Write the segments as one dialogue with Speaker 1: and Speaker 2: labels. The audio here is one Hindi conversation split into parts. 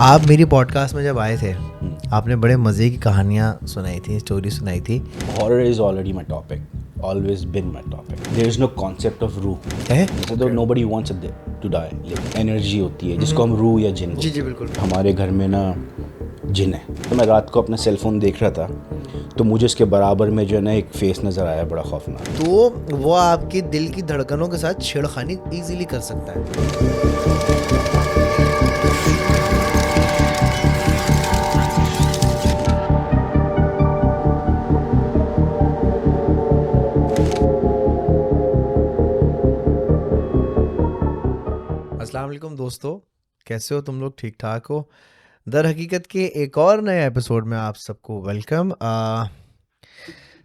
Speaker 1: आप मेरी पॉडकास्ट में जब आए थे आपने बड़े मज़े की कहानियाँ सुनाई थी, स्टोरी सुनाई थी।
Speaker 2: Horror is already my topic. Always been my topic. There is no concept of रूह
Speaker 1: है
Speaker 2: जैसे तो nobody wants to die. Energy होती है जिसको हम रूह या जिन बोलते हैं।
Speaker 1: बिल्कुल।
Speaker 2: हमारे घर में ना जिन है। तो मैं रात को अपना सेल फोन देख रहा था तो मुझे उसके बराबर में जो है ना एक फेस नज़र आया बड़ा खौफनाक।
Speaker 1: तो वो आपके दिल की धड़कनों के साथ छेड़खानी इजीली कर सकता है। अस्सलाम वालेकुम दोस्तों, कैसे हो तुम लोग? ठीक ठाक हो? दर हकीकत के एक और नए एपिसोड में आप सबको welcome.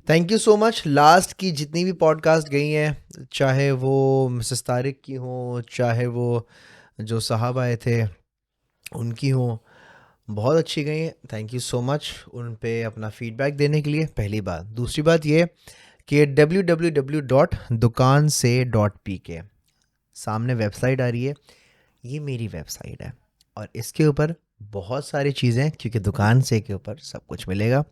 Speaker 1: Thank you so much. Last की जितनी भी पॉडकास्ट गई हैं, चाहे वो मिसेस तारिक की हो, चाहे वो जो साहब आए थे उनकी हो, बहुत अच्छी गई हैं। थैंक यू सो मच उन पे अपना फीडबैक देने के लिए। पहली बात। दूसरी बात ये कि www.dukaan se.pk सामने वेबसाइट आ रही है, ये मेरी वेबसाइट है और इसके ऊपर बहुत सारी चीज़ें, क्योंकि दुकान से के ऊपर सब कुछ मिलेगा।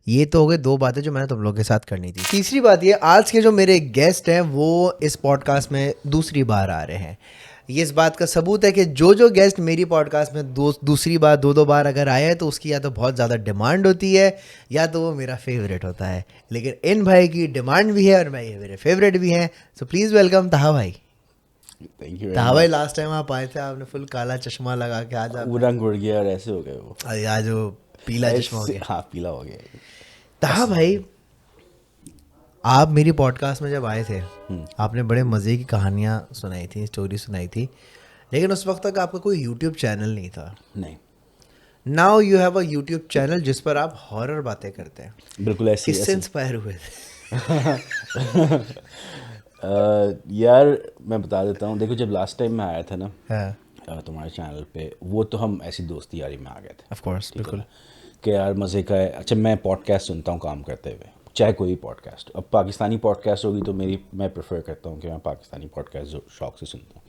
Speaker 1: ये तो हो गए दो बातें जो मैंने तुम लोगों के साथ करनी थी। तीसरी बात ये, आज के जो मेरे गेस्ट हैं वो इस पॉडकास्ट में दूसरी बार आ रहे हैं। ये इस बात का सबूत है कि जो जो गेस्ट मेरी पॉडकास्ट में दूसरी बार दो बार अगर आया है तो उसकी या तो बहुत ज़्यादा डिमांड होती है या तो वो मेरा फेवरेट होता है। लेकिन इन भाई की डिमांड भी है और मैं ये मेरे फेवरेट भी हैं। सो प्लीज़ वेलकम ताहा भाई।
Speaker 2: थैंक यू
Speaker 1: ताहा भाई, लास्ट टाइम आप आए थे आपने फुल काला चश्मा लगा के, आज आप
Speaker 2: वो रंग उड़ गया और ऐसे हो गए वो
Speaker 1: आज वो पीला चश्मा हो
Speaker 2: ऐसे
Speaker 1: गया।
Speaker 2: हाँ पीला हो गया।
Speaker 1: ताहा भाई, आप मेरी पॉडकास्ट में जब आए थे आपने बड़े मज़े की कहानियाँ सुनाई थी, स्टोरी सुनाई थी, लेकिन उस वक्त तक आपका कोई यूट्यूब चैनल नहीं था।
Speaker 2: नहीं
Speaker 1: now you have a YouTube channel जिस पर आप हॉरर बातें करते हैं।
Speaker 2: बिल्कुल ऐसे
Speaker 1: किससे
Speaker 2: ऐसे
Speaker 1: इंस्पायर हुए थे?
Speaker 2: यार मैं बता देता हूँ। देखो जब लास्ट टाइम मैं आया था ना
Speaker 1: हाँ,
Speaker 2: तुम्हारे चैनल पे, वो तो हम ऐसी दोस्ती यारी में आ गए थे।
Speaker 1: ऑफ कोर्स,
Speaker 2: ठीक है
Speaker 1: बिल्कुल।
Speaker 2: ना कि यार मज़े का है। अच्छा मैं पॉडकास्ट सुनता हूँ काम करते हुए, चाहे कोई भी पॉडकास्ट। अब पाकिस्तानी पॉडकास्ट होगी तो मैं प्रेफर करता हूँ कि मैं पाकिस्तानी पॉडकास्ट जो शौक से सुनता हूँ।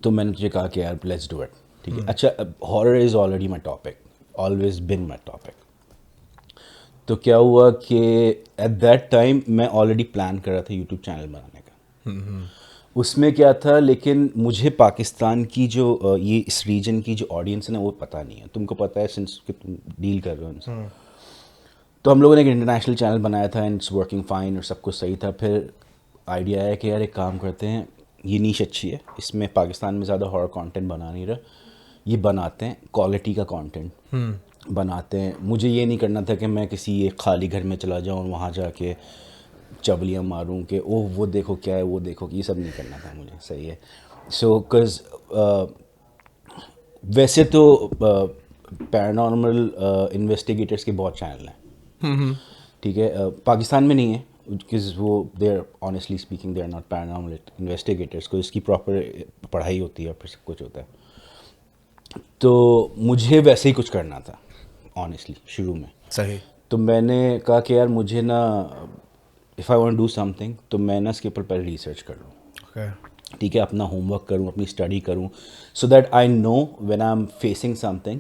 Speaker 2: तो मैंने तुझे कहा कि यार लेट्स डू इट। ठीक है। अच्छा horror is already my topic, always been my topic. तो क्या हुआ कि एट दैट टाइम मैं ऑलरेडी प्लान कर रहा था यूट्यूब चैनल बनाने का। उसमें क्या था, लेकिन मुझे पाकिस्तान की जो ये इस रीजन की जो ऑडियंस है ना वो पता नहीं है। तुमको पता है सिंस कि तुम डील कर रहे हो उनसे। तो हम लोगों ने एक इंटरनेशनल चैनल बनाया था एंड इट्स वर्किंग फाइन और सब कुछ सही था। फिर आइडिया आया कि यार एक काम करते हैं, ये नीश अच्छी है, इसमें पाकिस्तान में ज़्यादा हॉरर कंटेंट बना नहीं रहा, ये बनाते हैं क्वालिटी का कंटेंट बनाते हैं। मुझे ये नहीं करना था कि मैं किसी एक खाली घर में चला जाऊँ वहाँ जाके चबलियाँ मारूं कि ओह वो देखो क्या है, वो देखो, ये सब नहीं करना था मुझे। सही है। सो कज़ वैसे तो पैरानॉर्मल इन्वेस्टिगेटर्स के बहुत चैनल हैं। ठीक है। पाकिस्तान में नहीं है बिकॉज वो they are honestly speaking they are not paranormal investigators. को इसकी प्रॉपर पढ़ाई होती है, फिर सब कुछ होता है। तो मुझे वैसे ही कुछ करना था ऑनेस्टली शुरू में।
Speaker 1: सही।
Speaker 2: तो मैंने कहा कि यार मुझे ना if I want do something तो मैं ना इसके ऊपर पहले रिसर्च कर लूँ।
Speaker 1: ओके।
Speaker 2: ठीक है, अपना होमवर्क करूँ, अपनी स्टडी करूँ, so that I know when I am facing something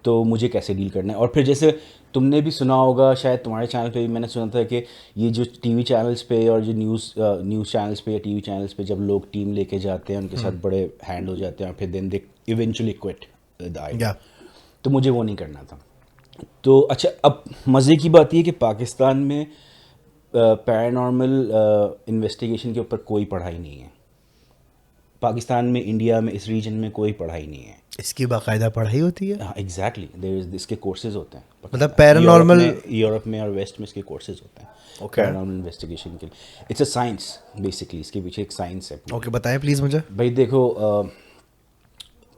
Speaker 2: तो मुझे कैसे डील करना है। और फिर जैसे तुमने भी सुना होगा, शायद तुम्हारे चैनल पे भी मैंने सुना था कि ये जो टीवी चैनल्स पे और जो न्यूज़ चैनल्स पे या टीवी चैनल्स पे जब लोग टीम लेके जाते हैं उनके साथ बड़े हैंड हो जाते हैं और फिर then they eventually quit the idea.
Speaker 1: या
Speaker 2: तो मुझे वो नहीं करना था। तो अच्छा अब मज़े की बात ये कि पाकिस्तान में पैरानॉर्मल इन्वेस्टिगेशन के ऊपर कोई पढ़ाई नहीं है। पाकिस्तान में, इंडिया में, इस रीजन में कोई पढ़ाई नहीं है।
Speaker 1: इसकी बाकायदा पढ़ाई होती है?
Speaker 2: हाँ एग्जैक्टली, देयर इज इसके कोर्सेज होते हैं।
Speaker 1: मतलब पैरानॉर्मल।
Speaker 2: यूरोप में और वेस्ट में इसके कोर्सेज होते हैं
Speaker 1: ओके।
Speaker 2: पैरानॉर्मल इन्वेस्टिगेशन के लिए। इट्स अ साइंस बेसिकली, इसके पीछे एक साइंस है पूरी।
Speaker 1: ओके, बताएं प्लीज़ मुझे।
Speaker 2: भाई देखो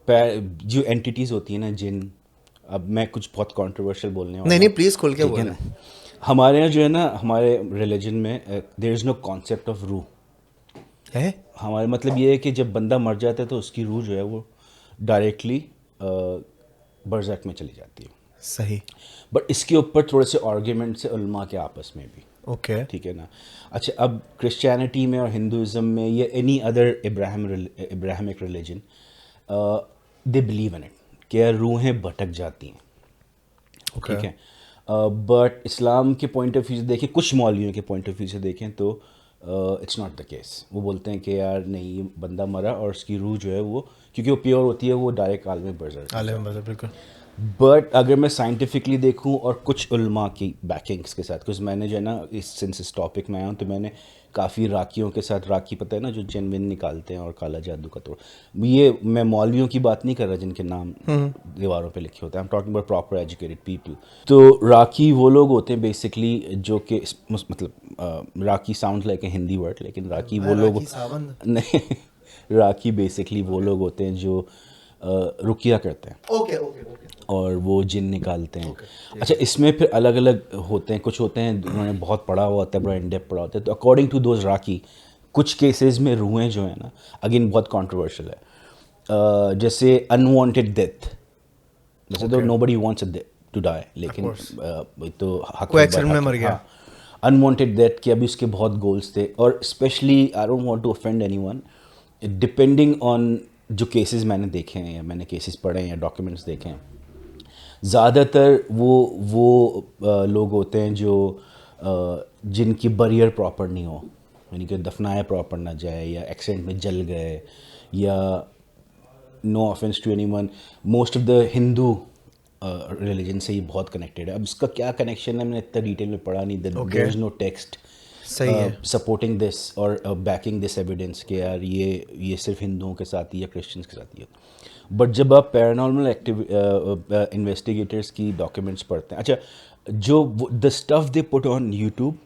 Speaker 2: जो एंटिटीज़ होती है ना जिन, अब मैं कुछ बहुत कंट्रोवर्शियल बोलने वाला
Speaker 1: नहीं
Speaker 2: हूँ,
Speaker 1: नहीं, प्लीज़ खुल के
Speaker 2: ठीक है
Speaker 1: बोलें।
Speaker 2: ना। हमारे यहाँ जो है ना, हमारे रिलीजन में there is no concept of रूह।
Speaker 1: है?
Speaker 2: हमारे मतलब ये है कि जब बंदा मर जाता है तो उसकी रूह जो है वो डायरेक्टली बरज़ख में चली जाती है।
Speaker 1: सही।
Speaker 2: बट इसके ऊपर थोड़े से आर्ग्यूमेंट्स है उलमा के आपस में भी।
Speaker 1: ओके।
Speaker 2: ठीक है ना। अच्छा अब क्रिश्चियनिटी में और हिंदुज़म में या any other Abrahamic religion they believe in it कि यार रूहें भटक जाती हैं,
Speaker 1: ओके।
Speaker 2: ठीक है। बट इस्लाम के पॉइंट ऑफ व्यू से देखें, कुछ मौलवियों के पॉइंट ऑफ व्यू से देखें तो इट्स नॉट द केस। वो बोलते हैं कि यार नहीं, ये बंदा मरा और उसकी रूह जो है वो, क्योंकि वो प्योर होती है, वो डायरेक्ट आलम बरज़ख में
Speaker 1: आलिम
Speaker 2: जाती
Speaker 1: बस
Speaker 2: है।
Speaker 1: बिल्कुल।
Speaker 2: बट अगर मैं साइंटिफिकली देखूं और कुछ उलमा की बैकिंग्स के साथ, कुछ मैंने जो है ना, इस टॉपिक में आया हूँ तो मैंने काफ़ी राखियों के साथ, राखी पता है ना जो जिन विन निकालते हैं और काला जादू का तोड़, ये मैं मौलवियों की बात नहीं कर रहा जिनके नाम दीवारों पे लिखे होते हैं, I am talking about proper educated people. तो राखी वो लोग होते हैं बेसिकली जो कि मतलब Rakhi sound like a Hindi word, लेकिन राखी वो लोग
Speaker 1: राखी सावंत।
Speaker 2: नहीं, राखी बेसिकली वो लोग होते हैं जो रुकिया करते हैं
Speaker 1: ओके ओके ओके
Speaker 2: और वो जिन निकालते हैं।
Speaker 1: ओके, ठीक
Speaker 2: अच्छा,
Speaker 1: है।
Speaker 2: इसमें फिर अलग अलग होते हैं, कुछ होते हैं उन्होंने बहुत पढ़ा हुआ होता है, बड़ा इन डेप्थ पढ़ा होता है, तो अकॉर्डिंग टू दोज राखी कुछ केसेस में रूहें जो है ना, अगेन बहुत कंट्रोवर्शियल है, जैसे अनवांटेड डेथ, वैसे तो
Speaker 1: okay,
Speaker 2: nobody wants to die,
Speaker 1: of
Speaker 2: लेकिन
Speaker 1: कोर्स।
Speaker 2: तो हक
Speaker 1: कोई
Speaker 2: है, बर
Speaker 1: एक्सीडेंट में
Speaker 2: हक
Speaker 1: मर
Speaker 2: है,
Speaker 1: गया।
Speaker 2: हाँ। अनवांटेड डेथ के अभी उसके बहुत गोल्स थे, और specially I don't want to offend anyone, depending on जो केसेस मैंने देखे हैं या मैंने केसेस पढ़े हैं या डॉक्यूमेंट्स देखे हैं, ज़्यादातर वो लोग होते हैं जो जिनकी बरियर प्रॉपर नहीं हो, यानी कि दफनाया प्रॉपर ना जाए, या एक्सीडेंट में जल गए, या no offence to anyone, most of the Hindu religion से ये बहुत कनेक्टेड है। अब इसका क्या कनेक्शन है मैंने इतना डिटेल में पढ़ा नहीं,
Speaker 1: okay,
Speaker 2: there is no text
Speaker 1: सही है।
Speaker 2: सपोर्टिंग दिस और बैकिंग दिस एविडेंस कि यार ये सिर्फ हिंदुओं के साथ ही या क्रिश्चियंस के साथ ही है। बट जब आप पैरानॉर्मल इन्वेस्टिगेटर्स की डॉक्यूमेंट्स पढ़ते हैं, अच्छा, जो the stuff they put on YouTube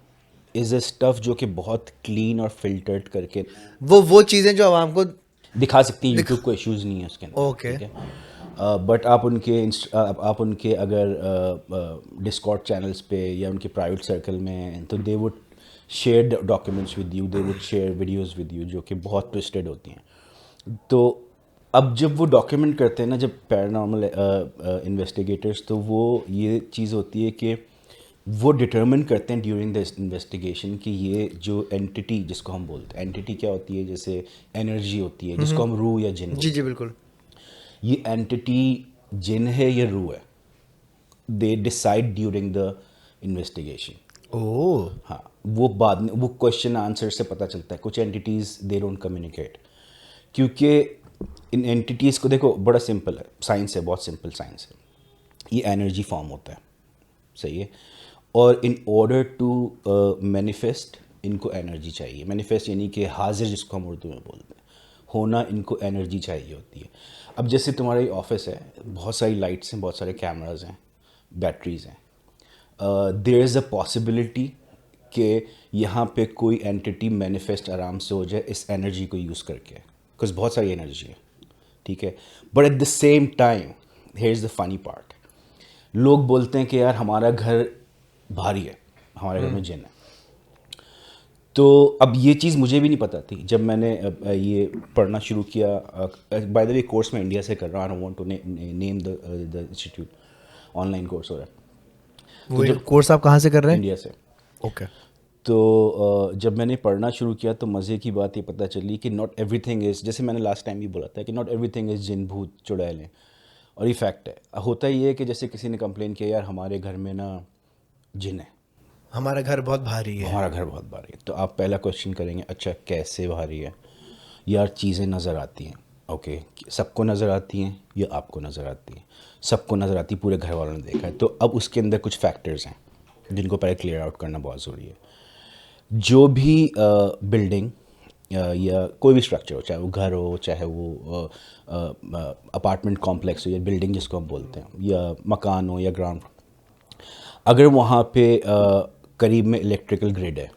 Speaker 2: is a stuff जो कि बहुत क्लीन और फिल्टर्ड करके
Speaker 1: वो चीजें जो आवाम को
Speaker 2: दिखा सकती हैं,
Speaker 1: दिख।
Speaker 2: यूट्यूब को इश्यूज़ नहीं है उसके अंदर,
Speaker 1: ओके।
Speaker 2: ठीक है। बट आप उनके अगर डिस्कॉर्ड चैनल्स पे या उनके प्राइवेट सर्कल में हैं, तो they would share documents with you, they would share videos with you जो कि बहुत ट्विस्टेड होती हैं। तो अब जब वो डॉक्यूमेंट करते हैं ना, जब पैरानॉर्मल इन्वेस्टिगेटर्स, तो वो ये चीज़ होती है कि वो डिटर्मिन करते हैं ड्यूरिंग द इन्वेस्टिगेशन कि ये जो एंटिटी, जिसको हम बोलते हैं एंटिटी, क्या होती है, जैसे एनर्जी होती है जिसको हम रूह या जिन
Speaker 1: जी जी
Speaker 2: बोलते हैं,
Speaker 1: बिल्कुल।
Speaker 2: ये एंटिटी जिन है या रूह है, they decide during the investigation.
Speaker 1: Oh.
Speaker 2: हाँ, वो बाद में वो क्वेश्चन आंसर से पता चलता है। कुछ एंटिटीज़ दे डोंट कम्युनिकेट, क्योंकि इन एंटिटीज़ को देखो, बड़ा सिंपल है, साइंस है, बहुत सिंपल साइंस है। ये एनर्जी फॉर्म होता है, सही है, और इन ऑर्डर टू मैनिफेस्ट इनको एनर्जी चाहिए। मैनिफेस्ट यानी कि हाजिर, जिसको हम उर्दू में बोलते हैं, होना, इनको एनर्जी चाहिए होती है। अब जैसे तुम्हारा ये ऑफिस है, बहुत सारी लाइट्स हैं, बहुत सारे कैमराज हैं, बैटरीज हैं, देयर इज़ अ पॉसिबिलिटी कि यहाँ पे कोई एंटिटी मैनिफेस्ट आराम से हो जाए इस एनर्जी को यूज़ करके, बिकॉज बहुत सारी एनर्जी है, ठीक है। But at the same time, here is the funny part, लोग बोलते हैं कि यार हमारा घर भारी है, हमारे घर में जिन है। तो अब ये चीज़ मुझे भी नहीं पता थी जब मैंने ये पढ़ना शुरू किया। बाय द वे, कोर्स मैं इंडिया से कर रहा हूँ, I don't want to name the institute, online course हो रहा है। तो
Speaker 1: वो
Speaker 2: जब
Speaker 1: कोर्स आप कहाँ से कर रहे हैं?
Speaker 2: इंडिया से,
Speaker 1: ओके।
Speaker 2: तो जब मैंने पढ़ना शुरू किया तो मज़े की बात ये पता चली कि नॉट एवरीथिंग इज़, जैसे मैंने लास्ट टाइम भी बोला था कि नॉट एवरीथिंग इज़ जिन भूत चुड़ैलें, और ये फैक्ट है। होता ये है कि जैसे किसी ने कंप्लेन किया, यार हमारे घर में ना जिन है,
Speaker 1: हमारा घर बहुत भारी है।
Speaker 2: हमारा घर बहुत भारी है, तो आप पहला क्वेश्चन करेंगे, अच्छा कैसे भारी है? यार चीज़ें नज़र आती हैं, ओके, सबको नज़र आती हैं या आपको नज़र आती हैं? सबको नज़र आती, पूरे घर वालों ने देखा है। तो अब उसके अंदर कुछ फैक्टर्स हैं जिनको पहले क्लियर आउट करना बहुत ज़रूरी है। जो भी बिल्डिंग या कोई भी स्ट्रक्चर हो, चाहे वो घर हो, चाहे वो अपार्टमेंट कॉम्प्लेक्स हो, या बिल्डिंग जिसको हम बोलते हैं, या मकान हो, या ग्राउंड, अगर वहाँ पे करीब में इलेक्ट्रिकल ग्रिड है,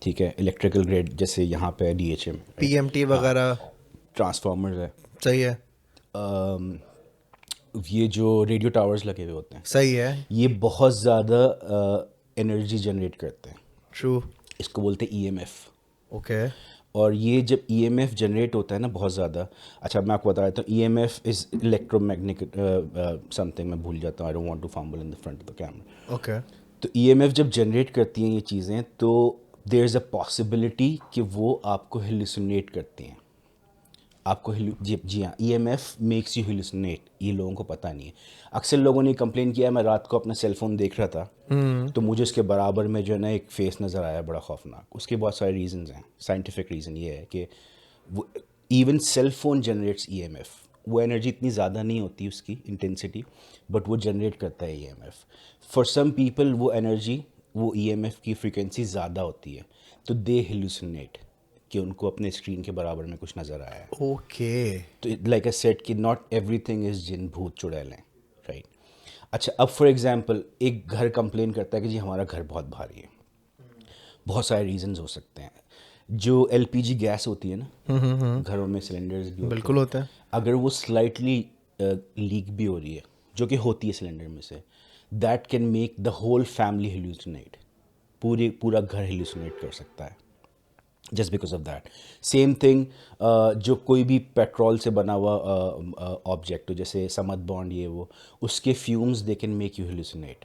Speaker 2: ठीक है, इलेक्ट्रिकल ग्रिड जैसे यहाँ पे DHM,
Speaker 1: पीएमटी
Speaker 2: हाँ,
Speaker 1: वगैरह।
Speaker 2: ट्रांसफार्मर्स है,
Speaker 1: सही है।
Speaker 2: ये जो रेडियो टावर्स लगे हुए होते हैं,
Speaker 1: सही है।
Speaker 2: ये बहुत ज़्यादा एनर्जी जनरेट करते हैं,
Speaker 1: ट्रू।
Speaker 2: इसको बोलते हैं EMF।
Speaker 1: ओके।
Speaker 2: और ये जब EMF जनरेट होता है ना बहुत ज़्यादा, अच्छा मैं आपको बता देता हूँ, EMF इज़ इलेक्ट्रोमैग्नेटिक समथिंग, मैं भूल जाता हूँ, I don't want to fumble in the front of the camera.
Speaker 1: Okay.
Speaker 2: तो EMF जब जनरेट करती हैं ये चीज़ें, तो देयर इज़ अ पॉसिबिलिटी कि वो आपको हेलुसिनेट करती हैं, आपको जी हाँ, EMF मेक्स यू हेलुसिनेट, ये लोगों को पता नहीं है। अक्सर लोगों ने कंप्लेन किया, मैं रात को अपना सेलफोन देख रहा था तो मुझे उसके बराबर में जो है ना एक फेस नज़र आया बड़ा खौफनाक। उसके बहुत सारे रीजंस हैं। साइंटिफिक रीज़न ये है कि वो even cell phone generates EMF। वो एनर्जी इतनी ज़्यादा नहीं होती उसकी इंटेंसिटी, बट वो जनरेट करता है EMF। फॉर सम पीपल वो एनर्जी, वो EMF की फ्रीक्वेंसी ज़्यादा होती है, तो दे हेलुसिनेट कि उनको अपने स्क्रीन के बराबर में कुछ नज़र आया है।
Speaker 1: ओके।
Speaker 2: तो लाइक आई सेड कि नॉट एवरीथिंग इज़ जिन भूत चुड़ैल हैं, राइट। अच्छा, अब फॉर एग्जांपल एक घर कंप्लेन करता है कि जी हमारा घर बहुत भारी है। बहुत सारे रीजंस हो सकते हैं। जो LPG गैस होती है ना, घरों में सिलेंडर्स भी होते
Speaker 1: बिल्कुल
Speaker 2: हैं,
Speaker 1: होता है।
Speaker 2: अगर वो स्लाइटली लीक भी हो रही है, जो कि होती है सिलेंडर में से, that can make the whole family hallucinate. पूरा घर हेलुसिनेट कर सकता है just because of that. Same thing, जो कोई भी पेट्रोल से बना हुआ ऑब्जेक्ट हो, जैसे समद बॉन्ड ये वो, उसके fumes they can make you hallucinate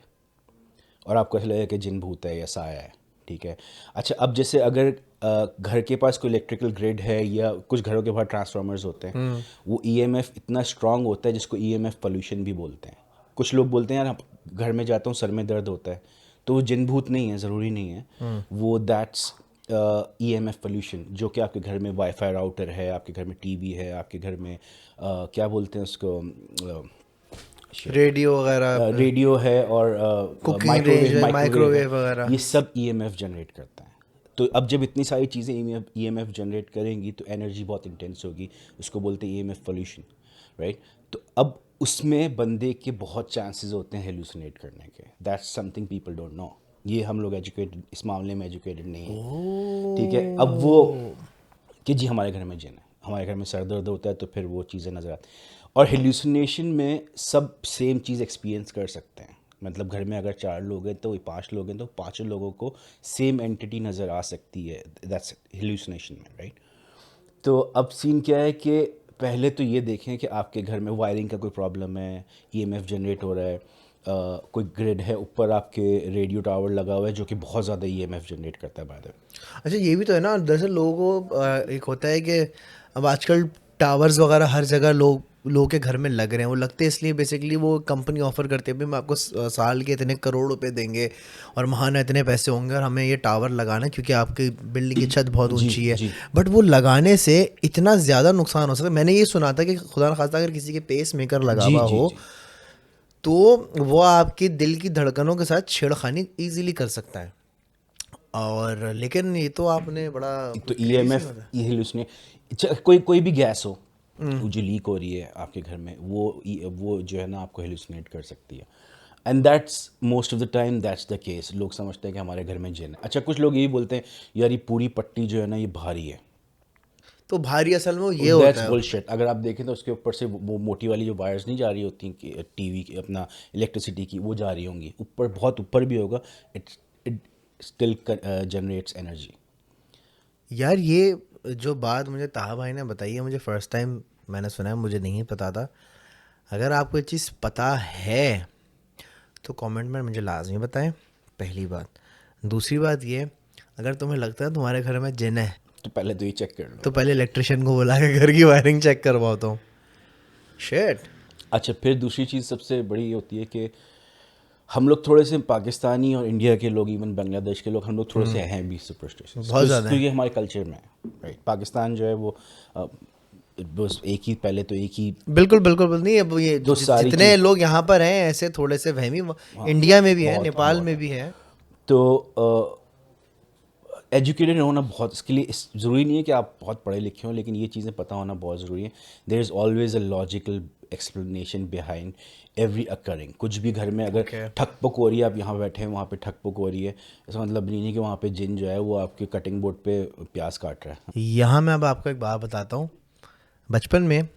Speaker 2: और आपको ऐसा लगेगा कि जिन भूत है या साया है, ठीक है। अच्छा, अब जैसे अगर घर के पास कोई इलेक्ट्रिकल ग्रिड है या कुछ घरों के बाहर ट्रांसफार्मर्स होते हैं, वो EMF इतना स्ट्रांग होता है जिसको EMF पोल्यूशन भी बोलते हैं। कुछ लोग बोलते हैं यार घर में जाता हूँ सर में दर्द होता है, तो वो जिन भूत नहीं है, ज़रूरी नहीं है वो, दैट्स EMF पोल्यूशन। जो कि आपके घर में वाईफाई राउटर है, आपके घर में टीवी है, आपके घर में क्या बोलते हैं उसको,
Speaker 1: रेडियो वगैरह,
Speaker 2: रेडियो है, और
Speaker 1: कुकिंग रेंज
Speaker 2: माइक्रोवेव
Speaker 1: है,
Speaker 2: माइक्रोवेव है,
Speaker 1: माइक्रोवेव वगैरह।
Speaker 2: ये सब EMF जनरेट करता है। तो अब जब इतनी सारी चीज़ें EMF जनरेट करेंगी तो एनर्जी बहुत इंटेंस होगी, उसको बोलते हैं EMF पोल्यूशन, राइट। तो अब उसमें बंदे के बहुत चांसेस होते हैं हेलुसिनेट करने के। That's something people don't know. ये हम लोग एजुकेटेड, इस मामले में एजुकेटेड नहीं है, ठीक है। अब वो
Speaker 1: ओ।
Speaker 2: कि जी हमारे घर में जिन है, हमारे घर में सर दर्द होता है, तो फिर वो चीज़ें नज़र आती। और हेल्यूसिनेशन में सब सेम चीज़ एक्सपीरियंस कर सकते हैं। मतलब घर में अगर 4 लोग हैं तो वही 5 लोग हैं, तो पाँचों लोगों को सेम एंटिटी नज़र आ सकती है, दैट्स हेल्यूसिनेशन में, राइट। तो अब सीन क्या है कि पहले तो ये देखें कि आपके घर में वायरिंग का कोई प्रॉब्लम है, EMF जनरेट हो रहा है, कोई ग्रिड है, ऊपर आपके रेडियो टावर लगा हुआ है जो कि बहुत ज़्यादा EMF जनरेट करता है, बाय द वे।
Speaker 1: अच्छा, ये भी तो है ना, दरअसल लोगों को एक होता है कि अब आजकल टावर्स वगैरह हर जगह लोगों के घर में लग रहे हैं। वो लगते हैं इसलिए बेसिकली वो कंपनी ऑफर करती है, भाई मैं आपको साल के इतने करोड़ रुपए देंगे और महाना इतने पैसे होंगे और हमें ये टावर लगाना है क्योंकि आपकी बिल्डिंग की छत बहुत
Speaker 2: जी
Speaker 1: ऊंची है।
Speaker 2: जी
Speaker 1: बट वो लगाने से इतना ज़्यादा नुकसान हो सकता है। मैंने ये सुना था कि खुदा न खास्ता अगर किसी के पेस मेकर लगा
Speaker 2: जी
Speaker 1: हुआ
Speaker 2: जी
Speaker 1: हो
Speaker 2: जी।
Speaker 1: तो वो आपकी दिल की धड़कनों के साथ छेड़खानी ईजिली कर सकता है। और लेकिन ये तो आपने बड़ा
Speaker 2: तो
Speaker 1: कुछ क्रेजी सी
Speaker 2: EMF
Speaker 1: बात है।
Speaker 2: ये हेलुसिनेट, कोई भी गैस हो वो जो लीक हो रही है आपके घर में, वो जो है ना आपको हेलुसिनेट कर सकती है। And that's most of the time that's the case. लोग समझते हैं कि हमारे घर में जिन है। अच्छा, कुछ लोग ये भी बोलते हैं यार ये पूरी पट्टी जो है ना ये भारी है।
Speaker 1: तो भारी असल में वो ये होता
Speaker 2: दैट्स
Speaker 1: है।
Speaker 2: बुलशिट। अगर आप देखें तो उसके ऊपर से वो मोटी वाली जो वायर्स नहीं जा रही होती कि टीवी की, अपना इलेक्ट्रिसिटी की, वो जा रही होंगी ऊपर, बहुत ऊपर भी होगा, इट स्टिल जनरेट्स एनर्जी।
Speaker 1: यार ये जो बात मुझे ताहा भाई ने बताई है, मुझे फर्स्ट टाइम मैंने सुना है, मुझे नहीं पता था। अगर आपको ये चीज़ पता है तो कमेंट में मुझे लाजमी बताएं, पहली बात। दूसरी बात ये, अगर तुम्हें लगता है तुम्हारे घर में जिन है
Speaker 2: तो पहले तो ये चेक कर लो।
Speaker 1: तो पहले इलेक्ट्रिशियन को बुला के घर की वायरिंग चेक करवाओ। तो शेट।
Speaker 2: अच्छा, फिर दूसरी चीज़ सबसे बड़ी ये होती है कि हम लोग थोड़े से, पाकिस्तानी और इंडिया के लोग, इवन बांग्लादेश के लोग, हम लोग थोड़े से हैं भी सुपरस्टिशियस,
Speaker 1: बहुत ज़्यादा है।
Speaker 2: क्योंकि हमारे कल्चर में है, राइट। पाकिस्तान जो है वो बस एक ही, पहले तो एक ही,
Speaker 1: बिल्कुल बिल्कुल बिल्कुल नहीं। अब ये
Speaker 2: जो सारी
Speaker 1: जितने
Speaker 2: चीज़,
Speaker 1: लोग यहाँ पर हैं ऐसे थोड़े से वहमी
Speaker 2: हाँ,
Speaker 1: इंडिया में भी है,
Speaker 2: बहुत
Speaker 1: नेपाल
Speaker 2: बहुत
Speaker 1: में
Speaker 2: है।
Speaker 1: भी है।
Speaker 2: तो एजुकेटेड होना बहुत, इसके लिए इस ज़रूरी नहीं है कि आप बहुत पढ़े लिखे हों, लेकिन ये चीज़ें पता होना बहुत ज़रूरी है। There is always a logical explanation behind every occurring. कुछ भी घर में अगर
Speaker 1: ओके।
Speaker 2: ठक पक हो रही है, आप यहाँ बैठे हैं वहाँ पे ठक पक हो रही है, इसका मतलब नहीं है कि वहाँ पे जिन जो है वो आपके कटिंग बोर्ड पे प्याज काट रहा है।
Speaker 1: यहाँ मैं अब आपको एक बात बताता हूँ। बचपन में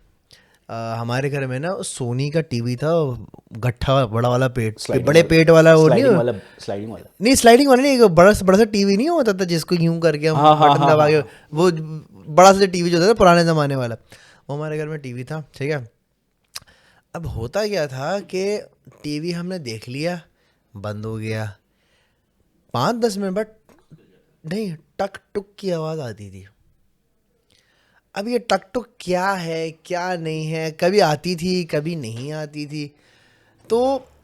Speaker 1: हमारे घर में ना सोनी का टीवी था, गट्ठा बड़ा वाला
Speaker 2: स्लाइडिंग
Speaker 1: बड़े
Speaker 2: वाला,
Speaker 1: पेट वाला, वो नहीं
Speaker 2: स्लाइडिंग वाला, स्लाइडिंग वाला।
Speaker 1: नहीं स्लाइडिंग वाला नहीं, एक बड़ा सा टीवी नहीं होता था जिसको यूं करके हम
Speaker 2: हाँ हाँ
Speaker 1: बटन
Speaker 2: हाँ
Speaker 1: दबा
Speaker 2: हाँ
Speaker 1: के,
Speaker 2: हाँ।
Speaker 1: वो बड़ा सा टीवी जो होता था पुराने ज़माने वाला, वो हमारे घर में टीवी था, ठीक है। अब होता क्या था कि टीवी हमने देख लिया, बंद हो गया, 5-10 मिनट बाद नहीं टक टुक की आवाज़ आती थी। अब ये टक टुक क्या है क्या नहीं है, कभी आती थी कभी नहीं आती थी। तो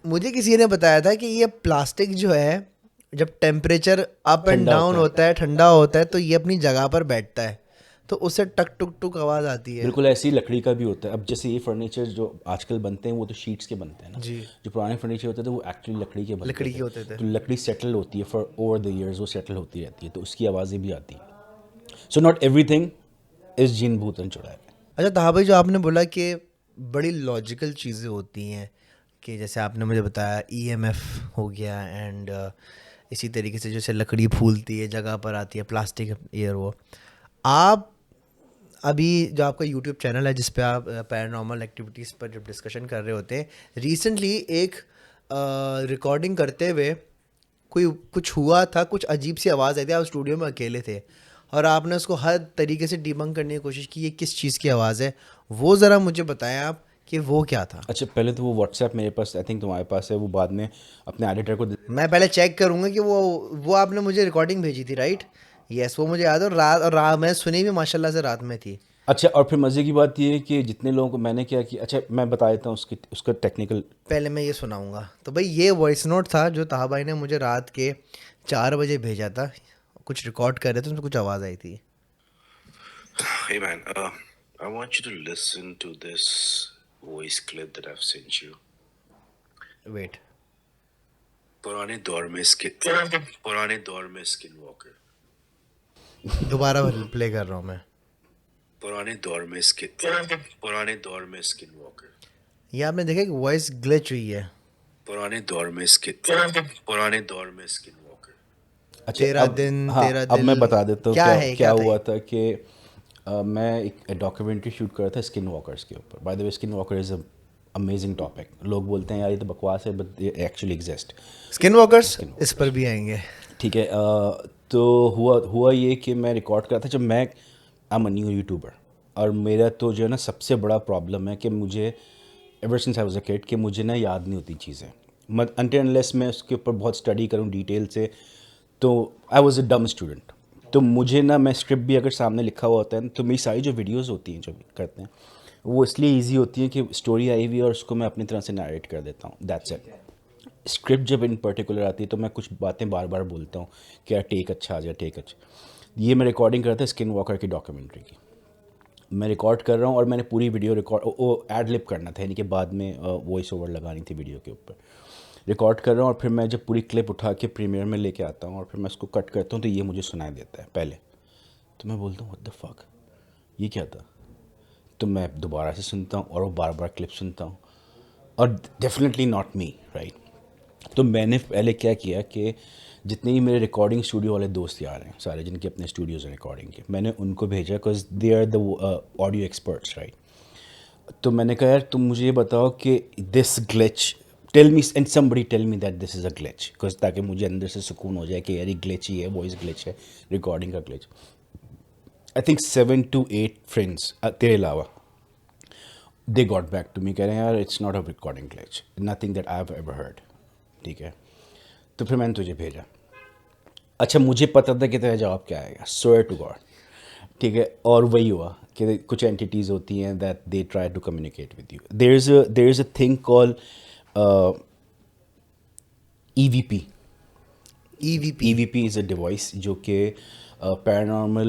Speaker 1: मुझे किसी ने बताया था कि ये प्लास्टिक जो है, जब टेम्परेचर अप एंड
Speaker 2: ठंडा
Speaker 1: डाउन
Speaker 2: होता है,
Speaker 1: होता है, ठंडा होता है, तो ये अपनी जगह पर बैठता है, तो उससे टक टुक टुक आवाज़ आती है।
Speaker 2: बिल्कुल ऐसी लकड़ी का भी होता है। अब जैसे ये फर्नीचर जो आजकल बनते हैं वो तो शीट्स के बनते हैं ना,
Speaker 1: जी।
Speaker 2: जो पुराने फर्नीचर होते थे वो एक्चुअली लकड़ी के बनते
Speaker 1: लकड़ी
Speaker 2: थे।
Speaker 1: के होते थे।
Speaker 2: तो लकड़ी सेटल होती है फॉर ओवर द ईयर्स, वो सेटल होती रहती है, तो उसकी आवाज़ें भी आती हैं। सो नॉट एवरीथिंग इज जिन भूतन चुड़ैल।
Speaker 1: अच्छा ताहा भाई, जो आपने बोला कि बड़ी लॉजिकल चीज़ें होती हैं, कि जैसे आपने मुझे बताया ईएमएफ हो गया, एंड इसी तरीके से जैसे लकड़ी फूलती है जगह पर आती है, प्लास्टिक ईयर वो, आप अभी जो आपका यूट्यूब चैनल है जिस पे आप पैरानॉर्मल एक्टिविटीज़ पर जब डिस्कशन कर रहे होते हैं, रिसेंटली एक रिकॉर्डिंग करते हुए कोई कुछ हुआ था, कुछ अजीब सी आवाज़ आई थी, आप स्टूडियो में अकेले थे और आपने उसको हर तरीके से डिबंक करने की कोशिश की, ये किस चीज़ की आवाज़ है, वो ज़रा मुझे बताएं आप कि वो क्या था।
Speaker 2: अच्छा, पहले तो वो व्हाट्सएप मेरे पास, आई थिंक तुम्हारे पास है, वो बाद में अपने एडिटर को
Speaker 1: मैं पहले चेक करूँगा कि वो आपने मुझे रिकॉर्डिंग भेजी थी, राइट? यस, वो मुझे याद है, और रात मैं सुनी भी माशाल्लाह से रात में थी।
Speaker 2: अच्छा, और फिर मज़े की बात ये है कि जितने लोगों को मैंने क्या कि, अच्छा मैं बता देता हूँ उसकी उसका टेक्निकल।
Speaker 1: पहले मैं ये सुनाऊंगा। तो भाई ये वॉइस नोट था जो ताहा भाई ने मुझे रात के 4 बजे भेजा था, कुछ रिकॉर्ड कर रहे थे, उसमें कुछ आवाज़ आई थी।
Speaker 3: Hey man, I want you to listen to this voice clip that I've sent you.
Speaker 1: Wait,
Speaker 3: पुराने दौर में स्किन वॉकर,
Speaker 1: दोबारा प्ले कर रहा हूँ मैं।
Speaker 3: पुराने दौर में स्किन वॉकर,
Speaker 1: ये आपने देखा कि वॉइस ग्लिच हुई है।
Speaker 3: पुराने दौर में स्किन वॉकर।
Speaker 2: अच्छा,
Speaker 1: तेरा
Speaker 2: अब
Speaker 1: दिन
Speaker 2: हाँ,
Speaker 1: तेरा
Speaker 2: अब मैं
Speaker 1: दिल,
Speaker 2: बता देता हूँ
Speaker 1: क्या
Speaker 2: क्या
Speaker 1: है
Speaker 2: क्या
Speaker 1: क्या था
Speaker 2: हुआ
Speaker 1: ये?
Speaker 2: था कि मैं एक डॉक्यूमेंट्री शूट कर रहा था स्किन वॉकर्स के ऊपर। Bye the way, skin walker is a amazing topic. लोग बोलते हैं यार ये तो बकवास है, but they actually exist.
Speaker 1: Skin walkers,
Speaker 2: skin
Speaker 1: इस
Speaker 2: वॉकर्स,
Speaker 1: पर भी आएंगे।
Speaker 2: ठीक है। तो हुआ ये कि मैं रिकॉर्ड कर रहा था, जब मैं I am a new YouTuber, और मेरा तो जो है ना सबसे बड़ा प्रॉब्लम है कि मुझे ever since I was a kid कि मुझे ना याद नहीं होती चीज़ें, मत अनटिल अनलेस मैं उसके ऊपर बहुत स्टडी करूँ डिटेल से। तो आई वाज अ डम स्टूडेंट। तो मुझे ना, मैं स्क्रिप्ट भी अगर सामने लिखा हुआ होता है तो मेरी सारी जो वीडियोस होती हैं जो भी करते हैं वो इसलिए इजी होती है कि स्टोरी आई हुई है और उसको मैं अपनी तरह से नरेट कर देता हूँ, दैट्स इट। स्क्रिप्ट जब इन पर्टिकुलर आती है तो मैं कुछ बातें बार बार बोलता हूँ कि यार टेक अच्छा आ जाए, टेक अच्छा। ये मैं रिकॉर्डिंग कर रहा था स्किन वॉकर की डॉक्यूमेंट्री की। मैं रिकॉर्ड कर रहा हूँ और मैंने पूरी वीडियो रिकॉर्ड, वो एड लिप करना था, यानी कि बाद में वॉइस ओवर लगानी थी वीडियो के ऊपर। रिकॉर्ड कर रहा हूँ और फिर मैं जब पूरी क्लिप उठा के प्रीमियर में लेके आता हूँ और फिर मैं उसको कट करता हूँ तो ये मुझे सुनाई देता है पहले। तो मैं बोलता हूँ व्हाट द फक, ये क्या था। तो मैं दोबारा से सुनता हूँ और वो बार बार क्लिप सुनता हूँ, और डेफिनेटली नॉट मी, राइट। तो मैंने पहले क्या किया कि जितने ही मेरे रिकॉर्डिंग स्टूडियो वाले दोस्त यार हैं सारे, जिनके अपने स्टूडियोज़ हैं रिकॉर्डिंग के, मैंने उनको भेजा because they are the audio experts, right. तो मैंने कहा यार तुम मुझे ये बताओ कि this glitch, tell me and somebody tell me that this is a glitch, because ताकि मुझे अंदर से सुकून हो जाए कि यार ये ग्लिच ही है, वॉइस ग्लिच है, रिकॉर्डिंग का glitch. I think 7 to 8 friends तेरे अलावा, they got back to me, कह रहे हैं यार it's not a recording glitch, nothing that I have ever heard, ठीक है। तो फिर मैंने तुझे भेजा। अच्छा, मुझे पता था कि तेरा जवाब क्या आएगा, स्वेयर टू गॉड, ठीक है। और वही हुआ कि कुछ एंटिटीज़ होती हैं that they try to communicate with you. There is a thing call EVP।
Speaker 1: EVP.
Speaker 2: EVP is a device जो कि पैरानॉर्मल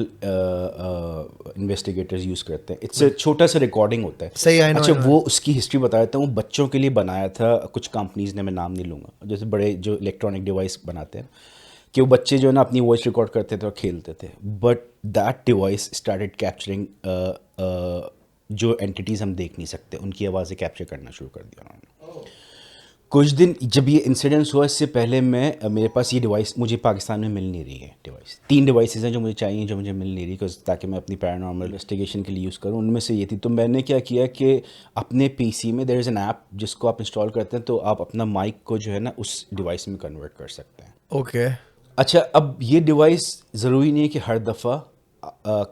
Speaker 2: इन्वेस्टिगेटर्स यूज़ करते हैं। इट्स अ छोटा सा रिकॉर्डिंग होता है।
Speaker 1: सही, आई नो
Speaker 2: अच्छा,
Speaker 1: आई नो।
Speaker 2: वो उसकी हिस्ट्री बता देता हूँ। बच्चों के लिए बनाया था कुछ कंपनीज़ ने, मैं नाम नहीं लूँगा, जैसे बड़े जो इलेक्ट्रॉनिक डिवाइस बनाते हैं, कि वो बच्चे जो है ना अपनी वॉइस रिकॉर्ड करते थे और खेलते थे। But that device started capturing जो एंटिटीज़ हम देख नहीं सकते, उनकी आवाज़ें कैप्चर करना शुरू कर दिया उन्होंने। कुछ दिन जब ये इंसिडेंस हुआ, इससे पहले मैं मेरे पास ये डिवाइस मुझे पाकिस्तान में मिल नहीं रही है। डिवाइस 3 डिवाइसेस हैं जो मुझे चाहिए, जो मुझे मिल नहीं रही, ताकि मैं अपनी पैरानॉर्मल इन्वेस्टिगेशन के लिए यूज़ करूँ। उनमें से ये थी। तो मैंने क्या किया कि अपने पीसी में देयर इज़ एन ऐप जिसको आप इंस्टॉल करते हैं, तो आप अपना माइक को जो है ना उस डिवाइस में कन्वर्ट कर सकते हैं।
Speaker 1: ओके।
Speaker 2: अच्छा, अब ये डिवाइस ज़रूरी नहीं है कि हर दफ़ा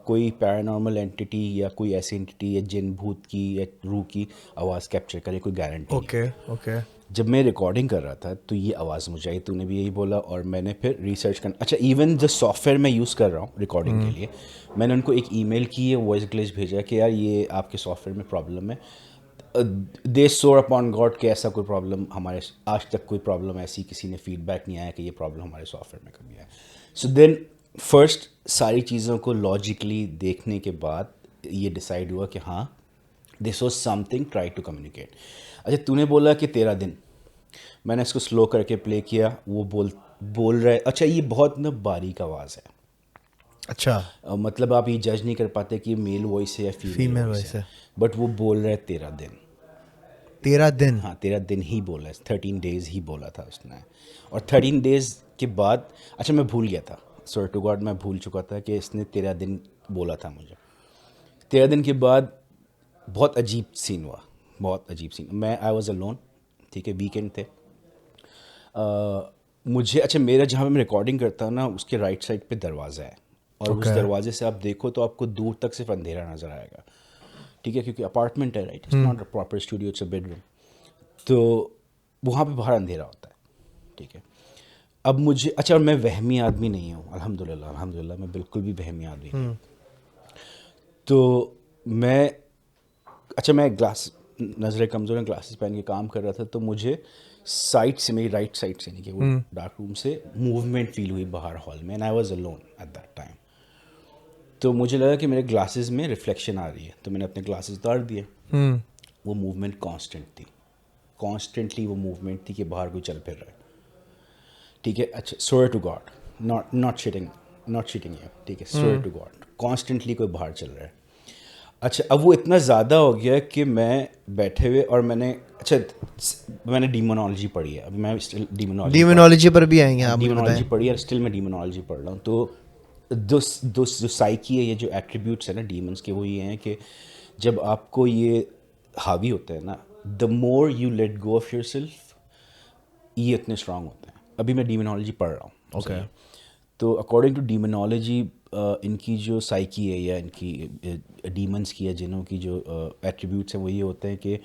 Speaker 2: कोई पैरानॉर्मल एंटिटी या कोई ऐसी एंटिटी या जिन भूत की या रूह की आवाज़ कैप्चर करे, कोई गारंटी नहीं
Speaker 1: ओके।
Speaker 2: होती।
Speaker 1: ओके।
Speaker 2: जब मैं रिकॉर्डिंग कर रहा था तो ये आवाज़ मुझे आई, तूने भी यही बोला, और मैंने फिर रिसर्च करना, अच्छा इवन जो सॉफ्टवेयर मैं यूज़ कर रहा हूँ रिकॉर्डिंग के लिए, मैंने उनको एक ईमेल की है, वॉइस ग्लिच भेजा कि यार ये आपके सॉफ्टवेयर में प्रॉब्लम है। दे सोर अपॉन गॉड कि ऐसा कोई प्रॉब्लम हमारे आज तक कोई प्रॉब्लम ऐसी किसी ने फीडबैक नहीं आया कि ये प्रॉब्लम हमारे सॉफ्टवेयर में कभी है। सो देन फर्स्ट सारी चीज़ों को लॉजिकली देखने के बाद ये डिसाइड हुआ कि हाँ this was something, try to communicate. अच्छा तूने बोला कि 13 दिन, मैंने इसको स्लो करके प्ले किया, वो बोल रहा है, अच्छा ये बहुत ना बारीक आवाज़ है।
Speaker 1: अच्छा,
Speaker 2: मतलब आप ये जज नहीं कर पाते कि मेल वॉइस है या फीमेल
Speaker 1: फीमेल
Speaker 2: वॉइस
Speaker 1: वॉइस
Speaker 2: है,
Speaker 1: है।
Speaker 2: बट वो बोल रहा है 13 दिन।
Speaker 1: 13 दिन?
Speaker 2: हाँ 13 दिन ही बोला है, 13 डेज ही बोला था उसने। और 13 डेज के बाद, अच्छा मैं भूल गया था, सॉरी टू गॉड मैं भूल चुका था कि इसने 13 दिन बोला था मुझे। 13 दिन के बाद बहुत अजीब सीन हुआ, बहुत अजीब सीन। मैं आई वॉज अलोन, ठीक है, वीकेंड थे। मुझे, अच्छा मेरा जहाँ पे मैं रिकॉर्डिंग करता हूँ ना उसके राइट साइड पे दरवाज़ा है, और उस
Speaker 1: ओके।
Speaker 2: दरवाजे से आप देखो तो आपको दूर तक सिर्फ अंधेरा नज़र आएगा, ठीक है, क्योंकि अपार्टमेंट है, right, it's not a proper studio, it's a bedroom. तो वहाँ पे बाहर अंधेरा होता है, ठीक है। अब मुझे, अच्छा मैं वहमी आदमी नहीं हूँ, अल्हम्दुलिल्लाह अल्हम्दुलिल्लाह, मैं बिल्कुल भी वहमी आदमी नहीं हूँ। तो मैं, अच्छा मैं ग्लास, नज़रें कमज़ोर हैं, ग्लासेस पहन के काम कर रहा था, तो मुझे साइड से, मेरी राइट साइड से, नहीं कि वो डार्क रूम से मूवमेंट फील हुई बाहर हॉल में, and I was alone at that time. तो मुझे लगा कि मेरे ग्लासेस में रिफ्लेक्शन आ रही है, तो मैंने अपने ग्लासेस उतार दिए। वो मूवमेंट कांस्टेंट थी, कॉन्स्टेंटली वो मूवमेंट थी कि बाहर कोई चल फिर रहा है, ठीक है। अच्छा swear to God, not cheating है, ठीक है, स्वेयर टू गॉड, कॉन्स्टेंटली कोई बाहर चल रहा है। अच्छा अब वो इतना ज़्यादा हो गया कि मैं बैठे हुए, और मैंने, अच्छा मैंने डीमोनोलॉजी पढ़ी है, अभी मैं स्टिल
Speaker 1: डीमोनोलॉजी पर भी आएंगे आप, मुझे बताएं।
Speaker 2: डीमोनोलॉजी पढ़ी है, स्टिल मैं डीमोनोलॉजी पढ़ रहा हूँ। तो जो साइकी है, ये जो एट्रीब्यूट्स है ना डीमंस के, वो ये हैं कि जब आपको ये हावी होता है ना, the more you let go of your self, ये इतने स्ट्रांग होते हैं। अभी मैं डीमोनोलॉजी पढ़ रहा हूँ, सही
Speaker 1: ओके।
Speaker 2: है। तो अकॉर्डिंग टू डीमोनोलॉजी, इनकी जो साइकी है या इनकी डीमंस की या जिनों की जो एट्रीब्यूट्स हैं वो ये होते हैं कि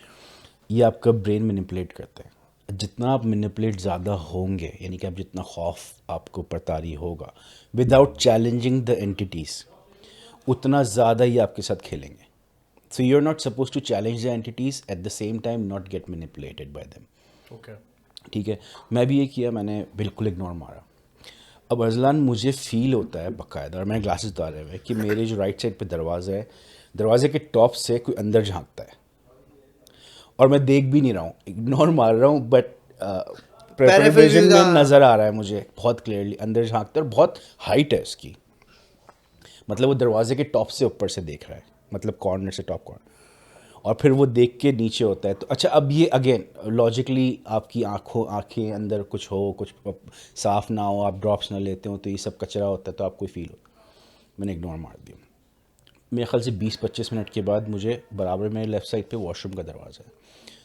Speaker 2: ये आपका ब्रेन मैनिपुलेट करते हैं। जितना आप मैनिपुलेट ज़्यादा होंगे, यानी कि आप जितना खौफ आपको प्रतारी होगा विदाउट चैलेंजिंग द एंटिटीज़, उतना ज़्यादा ये आपके साथ खेलेंगे। So you are not suppose to challenge the entities, at the same time not get manipulated by them,
Speaker 1: okay.
Speaker 2: ठीक है। मैं भी ये किया, मैंने बिल्कुल इग्नोर मारा। अब अरसलान मुझे फ़ील होता है बाकायदा, और मैंने ग्लासेस उतारे हुए, कि मेरे जो राइट साइड पे दरवाज़ा है, दरवाजे के टॉप से कोई अंदर झांकता है, और मैं देख भी नहीं रहा हूँ, इग्नोर मार रहा हूँ, बट
Speaker 1: Peripheral
Speaker 2: विजन
Speaker 1: view
Speaker 2: में
Speaker 1: का।
Speaker 2: नज़र आ रहा है मुझे बहुत क्लियरली, अंदर झांकता है, और बहुत हाइट है उसकी, मतलब वो दरवाजे के टॉप से ऊपर से देख रहा है, मतलब कॉर्नर से टॉप कॉर्नर, और फिर वो देख के नीचे होता है। तो अच्छा अब ये अगेन लॉजिकली आपकी आंखें अंदर कुछ हो, कुछ साफ़ ना हो, आप ड्रॉप्स ना लेते हो, तो ये सब कचरा होता है, तो आपको फील हो। मैंने इग्नोर मार दिया। मेरे ख्याल से 20-25 मिनट के बाद मुझे बराबर मेरे लेफ़्ट साइड पे वॉशरूम का दरवाज़ा है,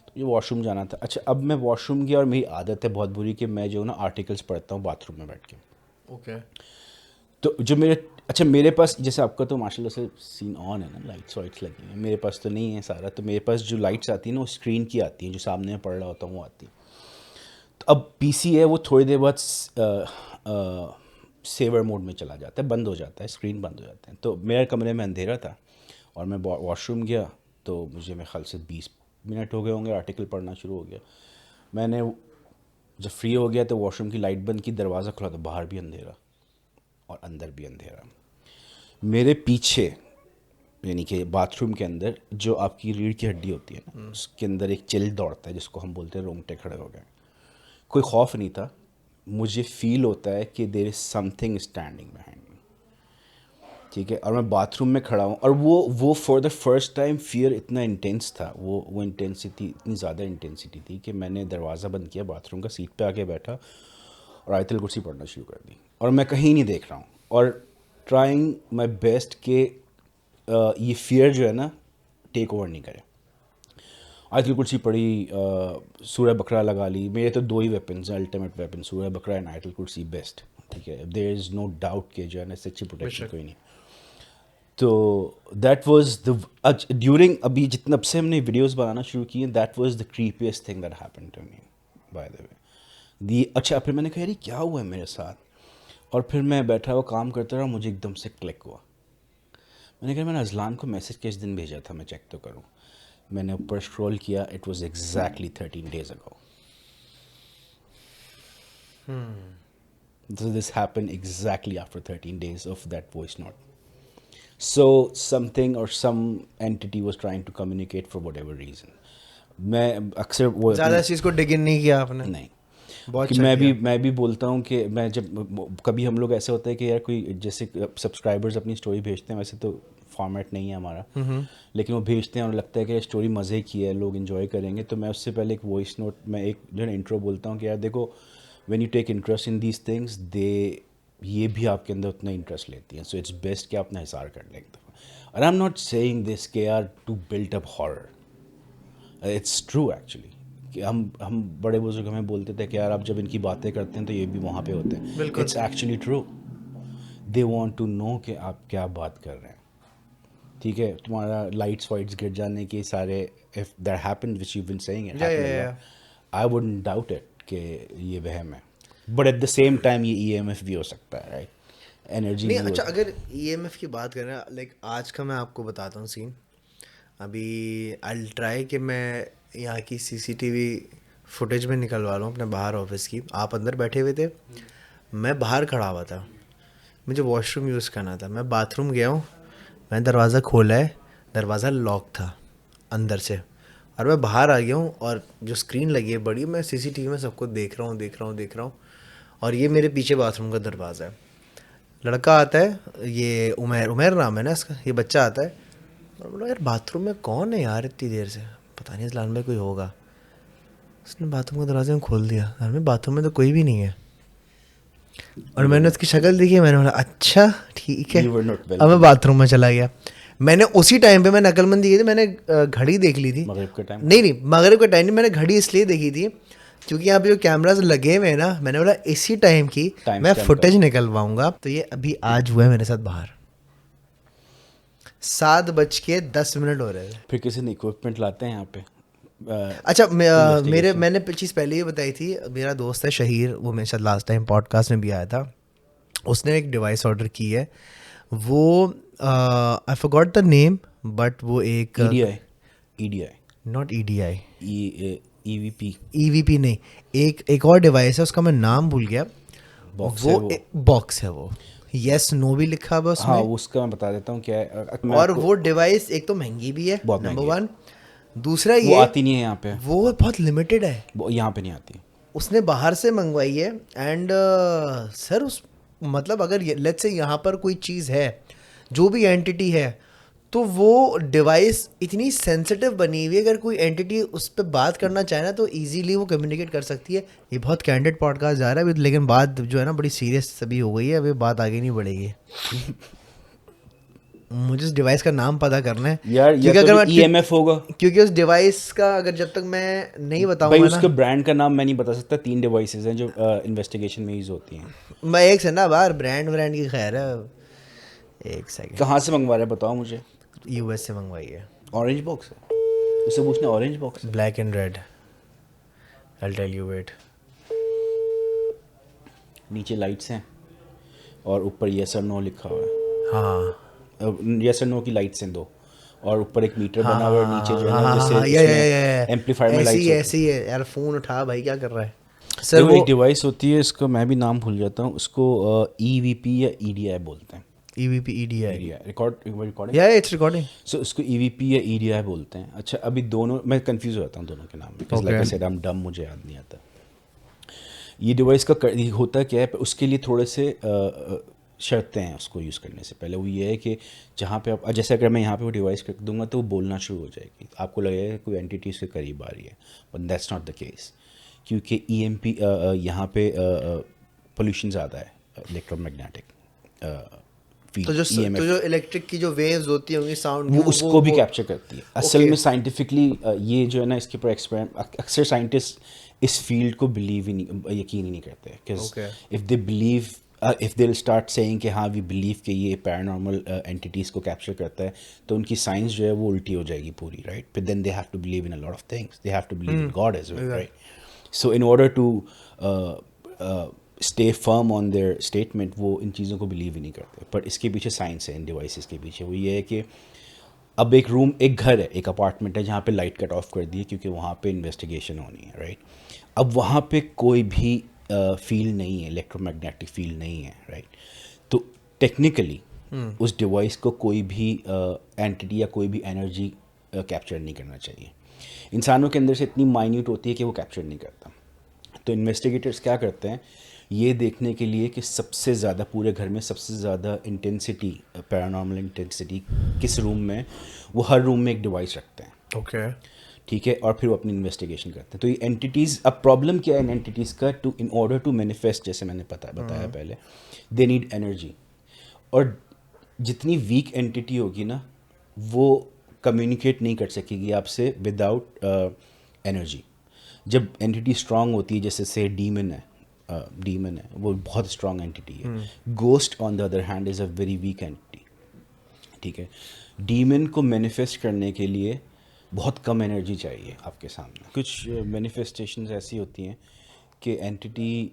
Speaker 2: तो ये वॉशरूम जाना था। अच्छा अब मैं वॉशरूम गया, और मेरी आदत है बहुत बुरी कि मैं जो ना आर्टिकल्स पढ़ता हूँ बाथरूम में बैठ के।
Speaker 1: ओके।
Speaker 2: तो जो मेरे, अच्छा मेरे पास, जैसे आपका तो माशाल्लाह से सीन ऑन है ना, लाइट्स वाइट्स लगी हैं, मेरे पास तो नहीं है सारा। तो मेरे पास जो लाइट्स आती हैं ना वो स्क्रीन की आती हैं, जो सामने में पढ़ रहा होता हूँ वो आती है। तो अब पीसी है, वो थोड़ी देर बाद सेवर मोड में चला जाता है, बंद हो जाता है, स्क्रीन बंद हो जाता है। तो मेरे कमरे में अंधेरा था, और मैं वॉशरूम गया, तो मुझे मेरे ख्याल से 20 मिनट हो गए होंगे, आर्टिकल पढ़ना शुरू हो गया। मैंने जब फ्री हो गया तो वॉशरूम की लाइट बंद की, दरवाज़ा खुला, तो बाहर भी अंधेरा और अंदर भी अंधेरा। मेरे पीछे, यानी कि बाथरूम के अंदर, जो आपकी रीढ़ की हड्डी होती है ना, उसके अंदर एक चिल दौड़ता है, जिसको हम बोलते हैं रोंगटे खड़े हो गए। कोई खौफ नहीं था, मुझे फील होता है कि there is something standing behind me, ठीक है। और मैं बाथरूम में खड़ा हूँ, और वो for the first time fear इतना इंटेंस था, वो इंटेंसिटी इतनी ज़्यादा इंटेंसिटी थी कि मैंने दरवाज़ा बंद किया, बाथरूम का, सीट पे आके बैठा, और आयतल कुर्सी पढ़ना शुरू कर दी, और मैं कहीं नहीं देख रहा हूँ, और ट्राइंग माई बेस्ट के ये फियर जो है ना टेक ओवर नहीं करे। आयतल कुर्सी पढ़ी, सूरह बकरा लगा ली। मेरे तो दो ही वेपन्स हैं, अल्टीमेट वेपन, सूरह बकरा एंड आयतल कुर्सी बेस्ट, ठीक है। देयर इज़ नो डाउट कि जो है ना, इससे अच्छी प्रोटेक्शन कोई नहीं। तो दैट वाज द ड्यूरिंग, अभी जितना अब से हमने वीडियोस बनाना शुरू किए, that was the creepiest thing that happened to me. By the way. दी अच्छा, फिर मैंने कहा यार ये क्या हुआ है मेरे साथ, और फिर मैं बैठा हुआ काम करता रहा, मुझे एकदम से क्लिक हुआ। मैंने कहा मैंने अजलान को मैसेज किस दिन भेजा था, मैं चेक तो करूँ। मैंने ऊपर स्क्रॉल किया, it was exactly 13 days ago. So this happened exactly after 13 days of that voice note. So something or some entity was trying to communicate for whatever reason. मैं अक्सर वो
Speaker 1: ज़्यादा इस चीज़ को डिग इन नहीं किया आपने?
Speaker 2: नहीं,
Speaker 1: बहुत
Speaker 2: कि
Speaker 1: अच्छा किया।
Speaker 2: मैं भी बोलता हूँ कि मैं जब कभी हम लोग ऐसे होता है कि यार कोई जैसे सब्सक्राइबर्स अपनी स्टोरी भेजते हैं, वैसे तो फॉर्मेट नहीं है हमारा, लेकिन वो भेजते हैं और लगता है कि स्टोरी मज़े की है, लोग इन्जॉय करेंगे, तो मैं उससे पहले एक वॉइस नोट में एक जो है इंट्रो बोलता हूँ कि यार देखो, when you take interest in these things, ये भी आपके अंदर उतना इंटरेस्ट लेती हैं, सो इट्स बेस्ट कि आप अपना हिसार कर लें एक दफ़ा। और I am not saying this के यार to build up horror, it's true actually, कि हम बड़े बुजुर्ग हमें बोलते थे कि यार आप जब इनकी बातें करते हैं तो ये भी वहाँ पे होते हैं।
Speaker 1: बिल्कुल।
Speaker 2: It's actually true, they want to know कि आप क्या बात कर रहे हैं। ठीक है, तुम्हारा लाइट्स वाइट्स गिर जाने के सारे, if that happened which you been saying it, I wouldn't doubt it कि ये वहम है, but at the same time ये ईएमएफ भी हो सकता है, राइट? एनर्जी
Speaker 1: नहीं,
Speaker 2: भी हो
Speaker 1: अच्छा,
Speaker 2: सकता है।
Speaker 1: अगर ईएमएफ की बात करें, लाइक आज का मैं आपको बताता हूँ सीन। अभी आई ट्राई कि मैं यहाँ की सीसीटीवी फुटेज में निकलवा लूँ अपने बाहर ऑफिस की। आप अंदर बैठे हुए थे, मैं बाहर खड़ा हुआ था, मुझे वॉशरूम यूज़ करना था, मैं बाथरूम गया हूँ, मैंने दरवाज़ा खोला है, दरवाज़ा लॉक था अंदर से, और मैं बाहर आ गया हूँ, और जो स्क्रीन लगी है बड़ी, मैं सीसीटीवी में सबको देख रहा हूँ, और ये मेरे पीछे बाथरूम का दरवाज़ा है। लड़का आता है, ये उमेर नाम है ना इसका, ये बच्चा आता है, और बोला यार बाथरूम में कौन है यार इतनी देर से, पता नहीं इस्लाम में कोई होगा। उसने बाथरूम का दरवाज़ा खोल दिया, घर में बाथरूम में तो कोई भी नहीं है, और मैंने उसकी शक्ल देखी, मैंने बोला अच्छा ठीक है,
Speaker 2: You were not welcome.
Speaker 1: अब मैं बाथरूम में चला गया। मैंने उसी टाइम पे मैं नकलमंदी की थी, मैंने घड़ी देख ली थी।
Speaker 2: मगरिब के टाइम?
Speaker 1: नहीं, मगरिब के टाइम नहीं, मैंने घड़ी इसलिए देखी थी क्योंकि यहाँ पे जो कैमरास लगे हुए हैं ना, मैंने बोला इसी टाइम की
Speaker 2: Time
Speaker 1: मैं
Speaker 2: stamp
Speaker 1: फुटेज निकलवाऊंगा। तो ये अभी आज हुआ है मेरे साथ बाहर, 7:10 हो रहे थे।
Speaker 2: फिर किसी ने इक्विपमेंट लाते हैं यहाँ पे?
Speaker 1: अच्छा, मैंने चीज़ पहले ही बताई थी, मेरा दोस्त है शहीर, वो मेरे साथ लास्ट टाइम पॉडकास्ट में भी आया था, उसने एक डिवाइस ऑर्डर की है, वो I forgot the name, but वो एक
Speaker 2: EDI,
Speaker 1: not EDI,
Speaker 2: EVP,
Speaker 1: EVP नहीं, एक और डिवाइस है, उसका मैं नाम भूल गया।
Speaker 2: बॉक्स
Speaker 1: वो
Speaker 2: है वो।
Speaker 1: बॉक्स है वो, यस नो भी लिखा हुआ उसमें।
Speaker 2: हाँ, उसका मैं बता देता हूँ क्या है। मैं
Speaker 1: और
Speaker 2: आपको-
Speaker 1: वो डिवाइस एक तो महंगी भी है,
Speaker 2: बहुत
Speaker 1: नंबर
Speaker 2: महंगी है।
Speaker 1: 1, दूसरा
Speaker 2: वो
Speaker 1: ये
Speaker 2: आती नहीं है यहाँ पे,
Speaker 1: वो बहुत लिमिटेड है,
Speaker 2: वो यहाँ पे नहीं आती।
Speaker 1: उसने बाहर से मंगवाई है। एंड सर उस मतलब अगर लेट्स से यहाँ पर कोई चीज़ है, जो भी एंटिटी है, तो वो डिवाइस इतनी सेंसिटिव बनी हुई है, अगर कोई एंटिटी उस पर बात करना चाहे ना तो इजीली वो कम्युनिकेट कर सकती है। ये बहुत कैंडिड पॉडकास्ट जा रहा है अभी, लेकिन बात जो है ना बड़ी सीरियस सभी हो गई है, अभी बात आगे नहीं बढ़ेगी। मुझे उस डिवाइस का नाम पता करना है
Speaker 2: यार ये
Speaker 1: क्योंकि
Speaker 2: तो
Speaker 1: अगर मैं
Speaker 2: EMF होगा
Speaker 1: क्योंकि उस डिवाइस का अगर जब तक मैं नहीं
Speaker 2: भाई,
Speaker 1: बताऊंगा
Speaker 2: उसके
Speaker 1: ना,
Speaker 2: ब्रांड का नाम मैं नहीं बता सकता। 3 डिवाइसेस हैं जो इन्वेस्टिगेशन में यूज होती हैं।
Speaker 1: मैं एक से ना बाहर ब्रांड की खैर है, एक सेकंड,
Speaker 2: कहाँ से मंगवा रहे हैं बताओ मुझे।
Speaker 1: यूएस से मंगवाई है,
Speaker 2: ऑरेंज बॉक्स है, उससे पूछना ऑरेंज बॉक्स है।
Speaker 1: Black and red, I tell you wait.
Speaker 2: नीचे लाइट्स हैं और ऊपर येस और नो लिखा हुआ है।
Speaker 1: हाँ
Speaker 2: येस और नो की लाइट्स हैं 2, और ऊपर एक मीटर बना हुआ है नीचे जो है ना,
Speaker 1: हाँ,
Speaker 2: जैसे एम्पलीफायर में लाइट्स
Speaker 1: ऐसी है यार। फोन उठा भाई, क्या कर रहा है
Speaker 2: सर।
Speaker 1: सर?
Speaker 2: वो
Speaker 1: वो
Speaker 2: एक डिवाइस होती है, इसको मैं भी नाम भूल जाता हूँ, उसको EVP या EDI बोलते हैं।
Speaker 1: EVP EDI,
Speaker 2: रिकॉर्डिंग,
Speaker 1: या इट्स रिकॉर्डिंग।
Speaker 2: सो उसको EVP या EDI बोलते हैं। अच्छा, अभी दोनों मैं कंफ्यूज हो जाता हूँ दोनों के नाम, because like I said I am dumb, मुझे याद नहीं आता। ये डिवाइस का ये होता क्या है, उसके लिए थोड़े से शर्तें हैं उसको यूज़ करने से पहले। वो ये है कि जहाँ पे आप, जैसे अगर मैं यहाँ पे वो डिवाइस कर दूंगा तो वो बोलना शुरू हो जाएगी, आपको लगेगा कि कोई एंटिटी उसके करीब आ रही है, but that's not the case, क्योंकि EMP यहाँ पे पोल्यूशन ज़्यादा है, इलेक्ट्रोमैग्नेटिक फील्ड,
Speaker 1: तो जो इलेक्ट्रिक की जो वेव्स होती होंगी साउंड,
Speaker 2: वो उसको भी कैप्चर करती है। असल में साइंटिफिकली ये जो है ना, इसके ऊपर एक्सपेरिमेंट, अक्सर साइंटिस्ट इस फील्ड को बिलीव ही नहीं, यकीन ही नहीं करते, because if they believe, if they start saying कि हाँ वी बिलीव कि ये पैरानॉर्मल एंटिटीज़ को कैप्चर करता है, तो उनकी साइंस जो है वो उल्टी हो जाएगी पूरी, राइट? फिर then they have to believe in a lot of things, they have to believe in God as well, right? So in order to stay firm on their statement वो इन चीज़ों को बिलीव ही नहीं करते. पर इसके पीछे साइंस है इन डिवाइसेस के पीछे. वो ये है कि अब एक घर है, एक अपार्टमेंट है जहाँ पे लाइट कट ऑफ कर दी है क्योंकि वहाँ पे इन्वेस्टिगेशन होनी है, राइट. अब वहाँ पे कोई भी फील्ड नहीं है, इलेक्ट्रोमैग्नेटिक फील्ड नहीं है, राइट. तो टेक्निकली उस डिवाइस को कोई भी एंटिटी या कोई भी एनर्जी कैप्चर नहीं करना चाहिए. इंसानों के अंदर से इतनी माइन्यूट होती है कि वो कैप्चर नहीं करता. तो इन्वेस्टिगेटर्स क्या करते हैं, ये देखने के लिए कि सबसे ज़्यादा पूरे घर में सबसे ज़्यादा इंटेंसिटी, पैरानॉर्मल इंटेंसिटी किस रूम में, वो हर रूम में एक डिवाइस रखते हैं.
Speaker 1: ओके.
Speaker 2: ठीक है. और फिर वो अपनी इन्वेस्टिगेशन करते हैं. तो ये एंटिटीज़, अब प्रॉब्लम क्या है इन एंटिटीज़ का, to in order to manifest, जैसे मैंने बताया पहले, दे नीड एनर्जी. और जितनी वीक एंटिटी होगी ना, वो कम्युनिकेट नहीं कर सकेगी आपसे विदाउट एनर्जी. जब एंटिटी स्ट्रांग होती है, जैसे से डीमन है, वो बहुत स्ट्रांग एंटिटी है. Ghost on the other hand is a very weak entity. ठीक है. डीमन को मैनिफेस्ट करने के लिए बहुत कम एनर्जी चाहिए आपके सामने. कुछ मैनिफेस्टेशंस ऐसी होती हैं कि एंटिटी,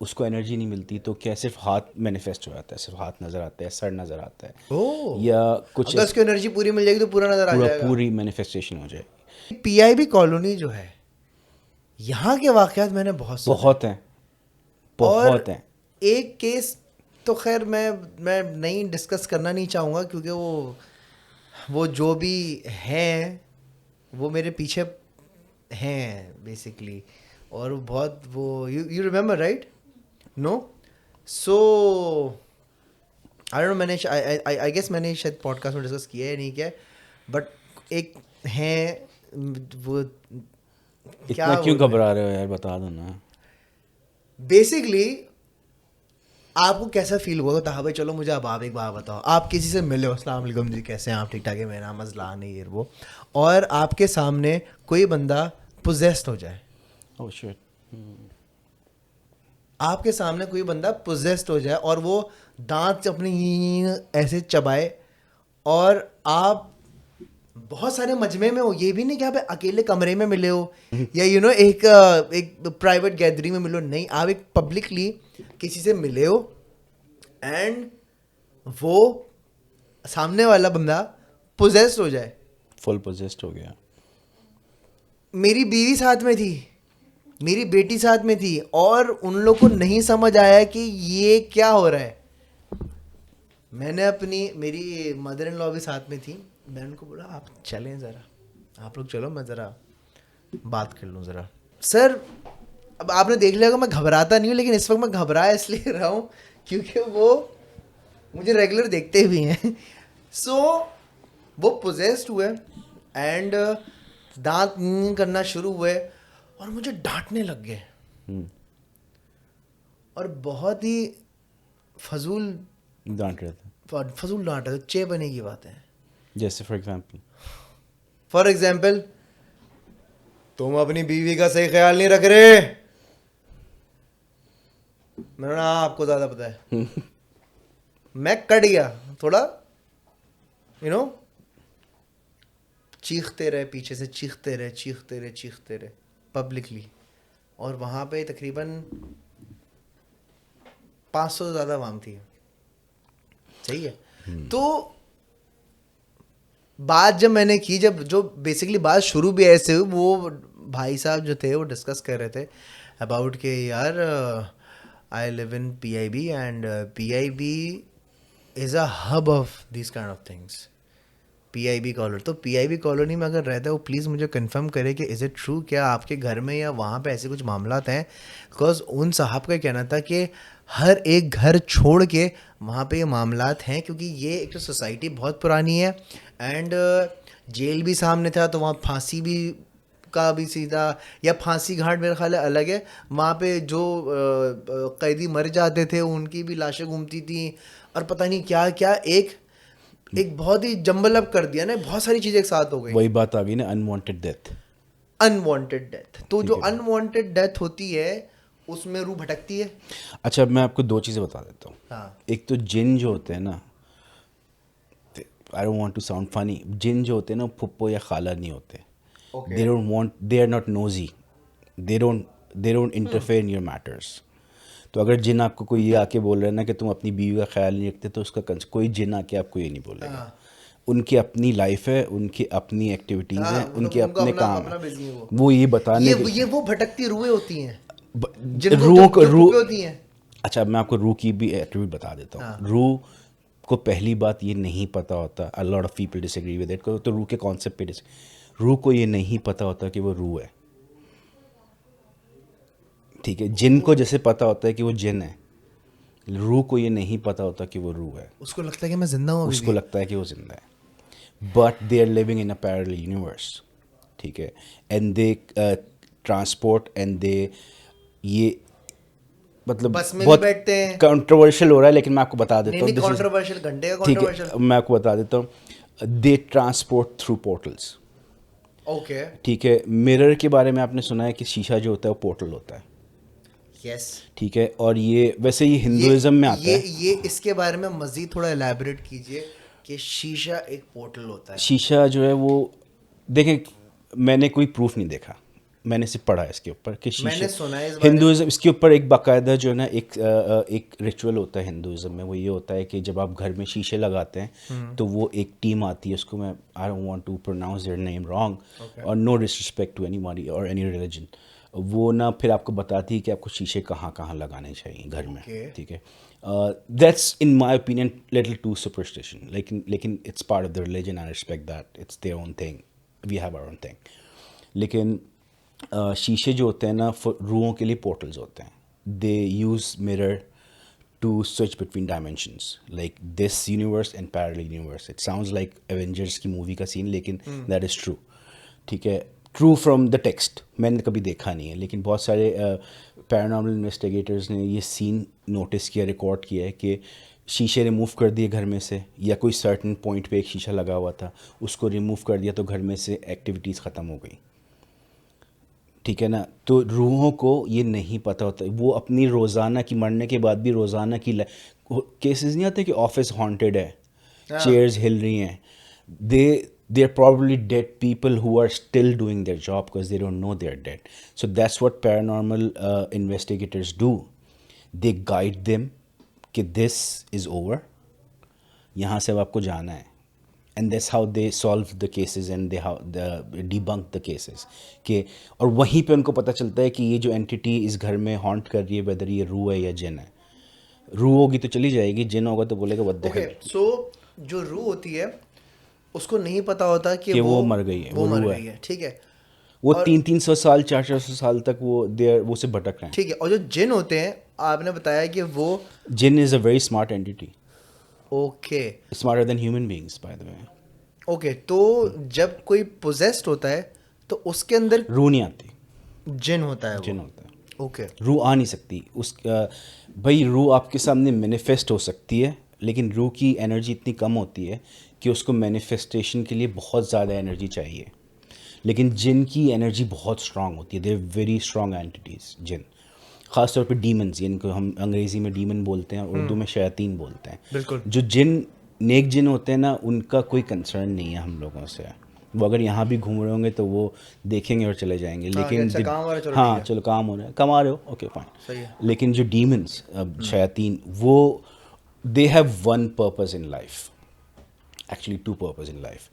Speaker 2: उसको एनर्जी नहीं मिलती, तो क्या सिर्फ हाथ मैनिफेस्ट हो जाता है, सिर्फ हाथ नज़र आता है, सर नज़र आता है,
Speaker 1: ओह.
Speaker 2: या कुछ
Speaker 1: अगर उसको एनर्जी पूरी मिल जाएगी तो पूरा नजर आ जाएगा.
Speaker 2: पूरी मैनिफेस्टेशन हो जाएगी.
Speaker 1: पीआईबी कॉलोनी जो है, यहाँ के वाकयात मैंने बहुत सुने.
Speaker 2: बहुत हैं,
Speaker 1: और
Speaker 2: बहुत हैं.
Speaker 1: एक केस तो खैर मैं नहीं डिस्कस करना नहीं चाहूँगा क्योंकि वो जो भी हैं वो मेरे पीछे हैं बेसिकली. और बहुत वो you remember right? No. So I don't know, मैंने आई गेस मैंने शायद पॉडकास्ट में डिस्कस किया है नहीं किया, बट एक हैं वो.
Speaker 2: इतना क्यों घबरा रहे हो यार, बता दो ना.
Speaker 1: बेसिकली आपको कैसा फील हुआ था? हाँ भाई चलो मुझे अब आप एक बात बताओ. आप किसी से मिले हो, अस्सलाम वालेकुम जी, कैसे हैं आप, ठीक ठाक है, मेरा नाम अज़लान है, ये वो, और आपके सामने कोई बंदा पोजेस्ड हो जाए.
Speaker 2: Oh shit.
Speaker 1: आपके सामने कोई बंदा पोजेस्ड हो जाए और वो दांत से अपनी ऐसे चबाए, और आप बहुत सारे मजमे में हो. ये भी नहीं कि आप अकेले कमरे में मिले हो या एक प्राइवेट गैदरिंग में मिले हो. नहीं, आप एक पब्लिकली किसी से मिले हो एंड वो सामने वाला बंदा पोजेस्ड हो जाए.
Speaker 2: फुल पोजेस्ड हो गया.
Speaker 1: मेरी बीवी साथ में थी, मेरी बेटी साथ में थी, और उन लोग को नहीं समझ आया कि ये क्या हो रहा है. मेरी मदर इन लॉ भी साथ में थी. मैंने उनको बोला आप चलें ज़रा, आप लोग चलो, मैं ज़रा बात कर लूँ ज़रा. सर अब आपने देख लिया होगा मैं घबराता नहीं हूँ, लेकिन इस वक्त मैं घबराया इसलिए रहा हूँ क्योंकि वो मुझे रेगुलर देखते भी हैं. सो वो पोजेस्ड हुए एंड दांत करना शुरू हुए और मुझे डांटने लग गए. और बहुत ही फजूल
Speaker 2: डांट रहे थे.
Speaker 1: फजूल डांट रहे थे. चे बने की बात है.
Speaker 2: जैसे
Speaker 1: फॉर एग्जाम्पल, तुम अपनी बीवी का सही ख्याल नहीं रख रहे. मैंने कहा हाँ, आपको ज्यादा पता है. मैं कट गया थोड़ा, चीखते रहे पीछे से, चीखते रहे पब्लिकली. और वहां पे तकरीबन 500 से ज्यादा आवाम थी. सही है. तो बात जब मैंने की, जब जो बेसिकली बात शुरू भी ऐसे हुई, वो भाई साहब जो थे वो डिस्कस कर रहे थे अबाउट के यार I live in PIB and PIB is a hub of this kind of things. PIB colony, तो पीआईबी कॉलोनी में अगर रहता है वो प्लीज़ मुझे कंफर्म करे कि इज़ इट ट्रू, क्या आपके घर में या वहाँ पे ऐसे कुछ मामलात हैं. बिकॉज उन साहब का कहना था कि हर एक घर छोड़ के वहाँ पे ये मामलात हैं, क्योंकि ये एक तो सोसाइटी बहुत पुरानी है एंड जेल भी सामने था, तो वहाँ फांसी भी का भी सीधा, या फांसी घाट मेरा ख्याल है अलग है. वहाँ पे जो कैदी मर जाते थे उनकी भी लाशें घूमती थी, और पता नहीं क्या क्या, एक बहुत ही जंबल अप कर दिया ना, बहुत सारी चीज़ें एक साथ हो गई.
Speaker 2: वही बात आ गई ना, अनवांटेड डेथ.
Speaker 1: तो जो अनवांटेड डेथ होती है उसमें रूह भटकती है.
Speaker 2: अच्छा, मैं आपको दो चीज़ें बता देता हूँ.
Speaker 1: हाँ.
Speaker 2: एक तो जिन जो होते हैं ना, I don't want to sound funny, जिन जो होते हैं ना, फुप्पो या खाला नहीं होते. They are not nosy. They don't interfere in your matters. तो अगर जिन आपको कोई ये आके बोल रहा है ना कि तुम अपनी बीवी का ख्याल नहीं रखते, तो उसका कोई जिन आके आपको ये नहीं बोलेगा। उनकी अपनी लाइफ है, उनकी अपनी एक्टिविटीज़ हैं,
Speaker 1: मतलब
Speaker 2: उनके
Speaker 1: उनका
Speaker 2: अपने
Speaker 1: अपना
Speaker 2: काम
Speaker 1: अपना
Speaker 2: है।
Speaker 1: बिजली है
Speaker 2: वो ये बताने
Speaker 1: ये वो भटकती रूहें होती हैं
Speaker 2: ब-
Speaker 1: जिनको
Speaker 2: रूह को
Speaker 1: जो
Speaker 2: रूह
Speaker 1: टुके होती हैं।
Speaker 2: अच्छा, मैं आपको रूह की भी एट्रीब्यूट बता देता हूँ। रूह को पहली बात ये नहीं पता होता, अ lot of people disagree with it, तो रूह के कॉन्सेप्ट पे रूह को ये नहीं पता होता कि वो रूह है, ठीक है। जिन को जैसे पता होता है कि वो जिन है, रूह को ये नहीं पता होता कि वो रूह है।
Speaker 1: उसको लगता है कि मैं जिंदा हूँ अभी
Speaker 2: उसको
Speaker 1: भी।
Speaker 2: लगता है कि वो जिंदा है, but they are living in a parallel universe, ठीक है। And they transport and they ये मतलब
Speaker 1: बस में भी
Speaker 2: बहुत
Speaker 1: बैठते हैं।
Speaker 2: कंट्रोवर्शियल हो रहा है, लेकिन मैं आपको बता
Speaker 1: नहीं
Speaker 2: देता हूँ,
Speaker 1: नहीं, कंट्रोवर्शियल घंटे का
Speaker 2: ठीक
Speaker 1: कंट्रोवर्शियल।
Speaker 2: है, मैं आपको बता देता हूँ। दे ट्रांसपोर्ट थ्रू पोर्टल्स,
Speaker 1: ओके,
Speaker 2: ठीक है। मिरर के बारे में आपने सुना है कि शीशा जो होता है वो पोर्टल होता है,
Speaker 1: यस।
Speaker 2: ठीक है। और ये वैसे ये हिंदुइज्म में आता है।
Speaker 1: ये इसके बारे में मजीद थोड़ा एलैबोरेट कीजिए कि शीशा एक पोर्टल होता है।
Speaker 2: शीशा जो है वो, देखें, मैंने कोई प्रूफ नहीं देखा, मैंने सिर्फ पढ़ा है इसके ऊपर कि
Speaker 1: मैंने
Speaker 2: शीशे
Speaker 1: सुना है इस बारे में।
Speaker 2: हिंदुइज्म, इसके ऊपर एक बाकायदा जो है ना एक रिचुअल होता है हिंदुइज्म में। वो ये होता है कि जब आप घर में शीशे लगाते हैं तो वो एक टीम आती है, उसको मैं I don't want to pronounce their name wrong और नो डिसरिस्पेक्ट टू एनीबॉडी और एनी रिलीजन, वो ना फिर आपको बताती है कि आपको शीशे कहाँ कहाँ लगाने चाहिए घर में, ठीक है। That's in my opinion little too superstition, लेकिन it's part of the religion, I respect that, it's their own thing, we have our own thing. लेकिन शीशे जो होते हैं ना, रूहों के लिए पोर्टल्स होते हैं। They use mirror to switch between dimensions, like this universe and parallel universe. It sounds like Avengers की मूवी का सीन, लेकिन दैट इज़ ट्रू, ठीक है। ट्रू फ्रॉम द टेक्स्ट, मैंने कभी देखा नहीं है, लेकिन बहुत सारे पैरानॉर्मल इन्वेस्टिगेटर्स ने ये सीन नोटिस किया, रिकॉर्ड किया है कि शीशे रिमूव कर दिए घर में से, या कोई सर्टन पॉइंट पे एक शीशा लगा हुआ था, उसको रिमूव कर दिया तो घर में से एक्टिविटीज़ ख़त्म हो गई, ठीक है ना। तो रूहों को ये नहीं पता होता, वो अपनी रोज़ाना की, मरने के बाद भी रोज़ाना की केसेस नहीं आते कि ऑफिस हॉन्टेड है, चेयर्स हिल रही हैं, they are probably dead people who are still doing their job because they don't know they're dead. So that's what paranormal investigators do. They guide them कि this is over, यहाँ से अब आपको जाना है, and that's how they solve the cases and they debunk the cases कि, और वहीं पे उनको पता चलता है कि ये जो एंटिटी इस घर में हॉन्ट कर रही है, वेदर ये रूह है या जिन है। रूह होगी तो चली जाएगी, जिन होगा तो बोलेगा what the
Speaker 1: ओके,
Speaker 2: hell,
Speaker 1: सो जो रूह होती है उसको नहीं पता होता कि
Speaker 2: वो मर गई है,
Speaker 1: वो
Speaker 2: वो
Speaker 1: मर
Speaker 2: रूह
Speaker 1: गई है, ठीक है।
Speaker 2: वो
Speaker 1: और
Speaker 2: 300 साल 400 साल तक वो से भटक रहे हैं।
Speaker 1: ठीक है, और जो जिन होते हैं आपने बताया कि वो
Speaker 2: जिन is a very smart entity,
Speaker 1: okay
Speaker 2: smarter than human beings by the way.
Speaker 1: Okay, तो जब कोई पोजेस्ड होता है तो उसके अंदर
Speaker 2: रूह नहीं आती,
Speaker 1: जिन होता है
Speaker 2: जिन
Speaker 1: वो।
Speaker 2: होता है,
Speaker 1: ओके,
Speaker 2: रूह आ नहीं सकती भाई। रूह आपके सामने मैनिफेस्ट हो सकती है, लेकिन रूह की एनर्जी इतनी कम होती है कि उसको मैनिफेस्टेशन के लिए बहुत ज़्यादा एनर्जी चाहिए। लेकिन जिन की एनर्जी बहुत स्ट्रांग होती है, दे वेरी स्ट्रांग एंटिटीज़ जिन, ख़ास तौर पे डीमंस, जिनको हम अंग्रेज़ी में डीमन बोलते हैं, उर्दू में शयातीन बोलते हैं।
Speaker 1: बिल्कुल।
Speaker 2: जो जिन नेक जिन होते हैं ना, उनका कोई कंसर्न नहीं है हम लोगों से। वो अगर यहाँ भी घूम रहे होंगे तो वो देखेंगे और चले जाएंगे, लेकिन
Speaker 1: अच्छा, काम हो रहा है, चलो
Speaker 2: हाँ
Speaker 1: ठीक है।
Speaker 2: चलो काम हो रहा है, कमा रहे हो, ओके फाइन,
Speaker 1: सही है।
Speaker 2: लेकिन जो डीमंस शयातीन, वो they have one purpose in life, actually two purpose in life.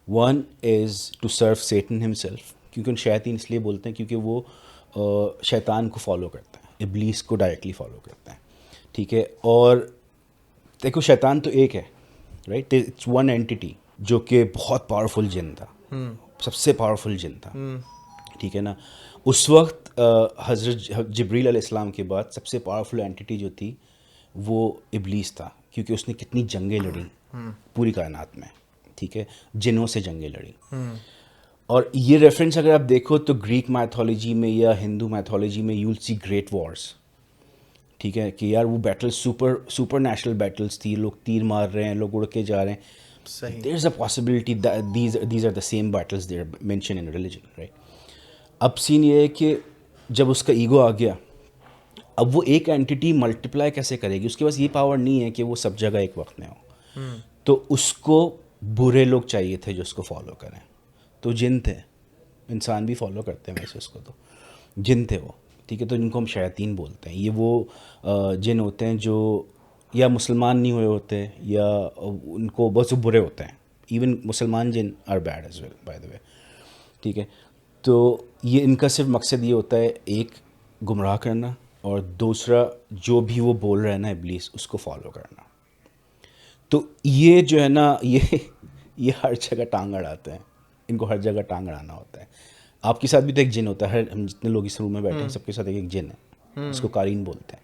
Speaker 2: One is to serve Satan himself, क्योंकि उन शैतान इसलिए बोलते हैं क्योंकि वो शैतान को फॉलो करता है, इब्लीस को डायरेक्टली फॉलो करता है, ठीक है। और देखो शैतान तो एक है, राइट, इट्स वन एंटिटी जो कि बहुत पावरफुल जिन था, सबसे पावरफुल जिन था, ठीक है ना। उस वक्त हज़रत जिब्रील अलैहिस्सलाम के बाद सबसे पावरफुल एंटिटी जो थी वो इब्लीस था, क्योंकि उसने कितनी जंगें लड़ी पूरी कायनात में, ठीक है, जिनों से जंगें लड़ी। और ये रेफरेंस अगर आप देखो तो ग्रीक मैथोलॉजी में या हिंदू मैथोलॉजी में, you will see great Wars, ठीक है, कि यार वो बैटल्स सुपर नेशनल बैटल्स थी, लोग तीर मार रहे हैं, लोग उड़ के जा रहे हैं,
Speaker 1: सही।
Speaker 2: There is a possibility these are the same battles they are mention in religion, right. अब सीन ये है कि जब उसका ईगो आ गया, अब वो एक एंटिटी मल्टीप्लाई कैसे करेगी, उसके पास ये पावर नहीं है कि वो सब जगह एक वक्त में हो, तो उसको बुरे लोग चाहिए थे जो उसको फॉलो करें, तो जिन थे, इंसान भी फॉलो करते हैं वैसे उसको, तो जिन थे वो, ठीक है, तो इनको हम शयातीन बोलते हैं। ये वो जिन होते हैं जो या मुसलमान नहीं हुए होते या उनको बहुत बुरे होते हैं। इवन मुसलमान जिन are bad as well by the way, ठीक है। तो ये इनका सिर्फ मकसद ये होता है, एक गुमराह करना, और दूसरा जो भी वो बोल रहा है ना इब्लीस, उसको फॉलो करना। तो ये जो है ना, ये हर जगह टांग अड़ाते हैं, इनको हर जगह टांग अड़ाना होता है। आपके साथ भी तो एक जिन होता है, हम जितने लोग इस रूम में बैठे हैं सबके साथ एक जिन है, इसको कारीन बोलते हैं,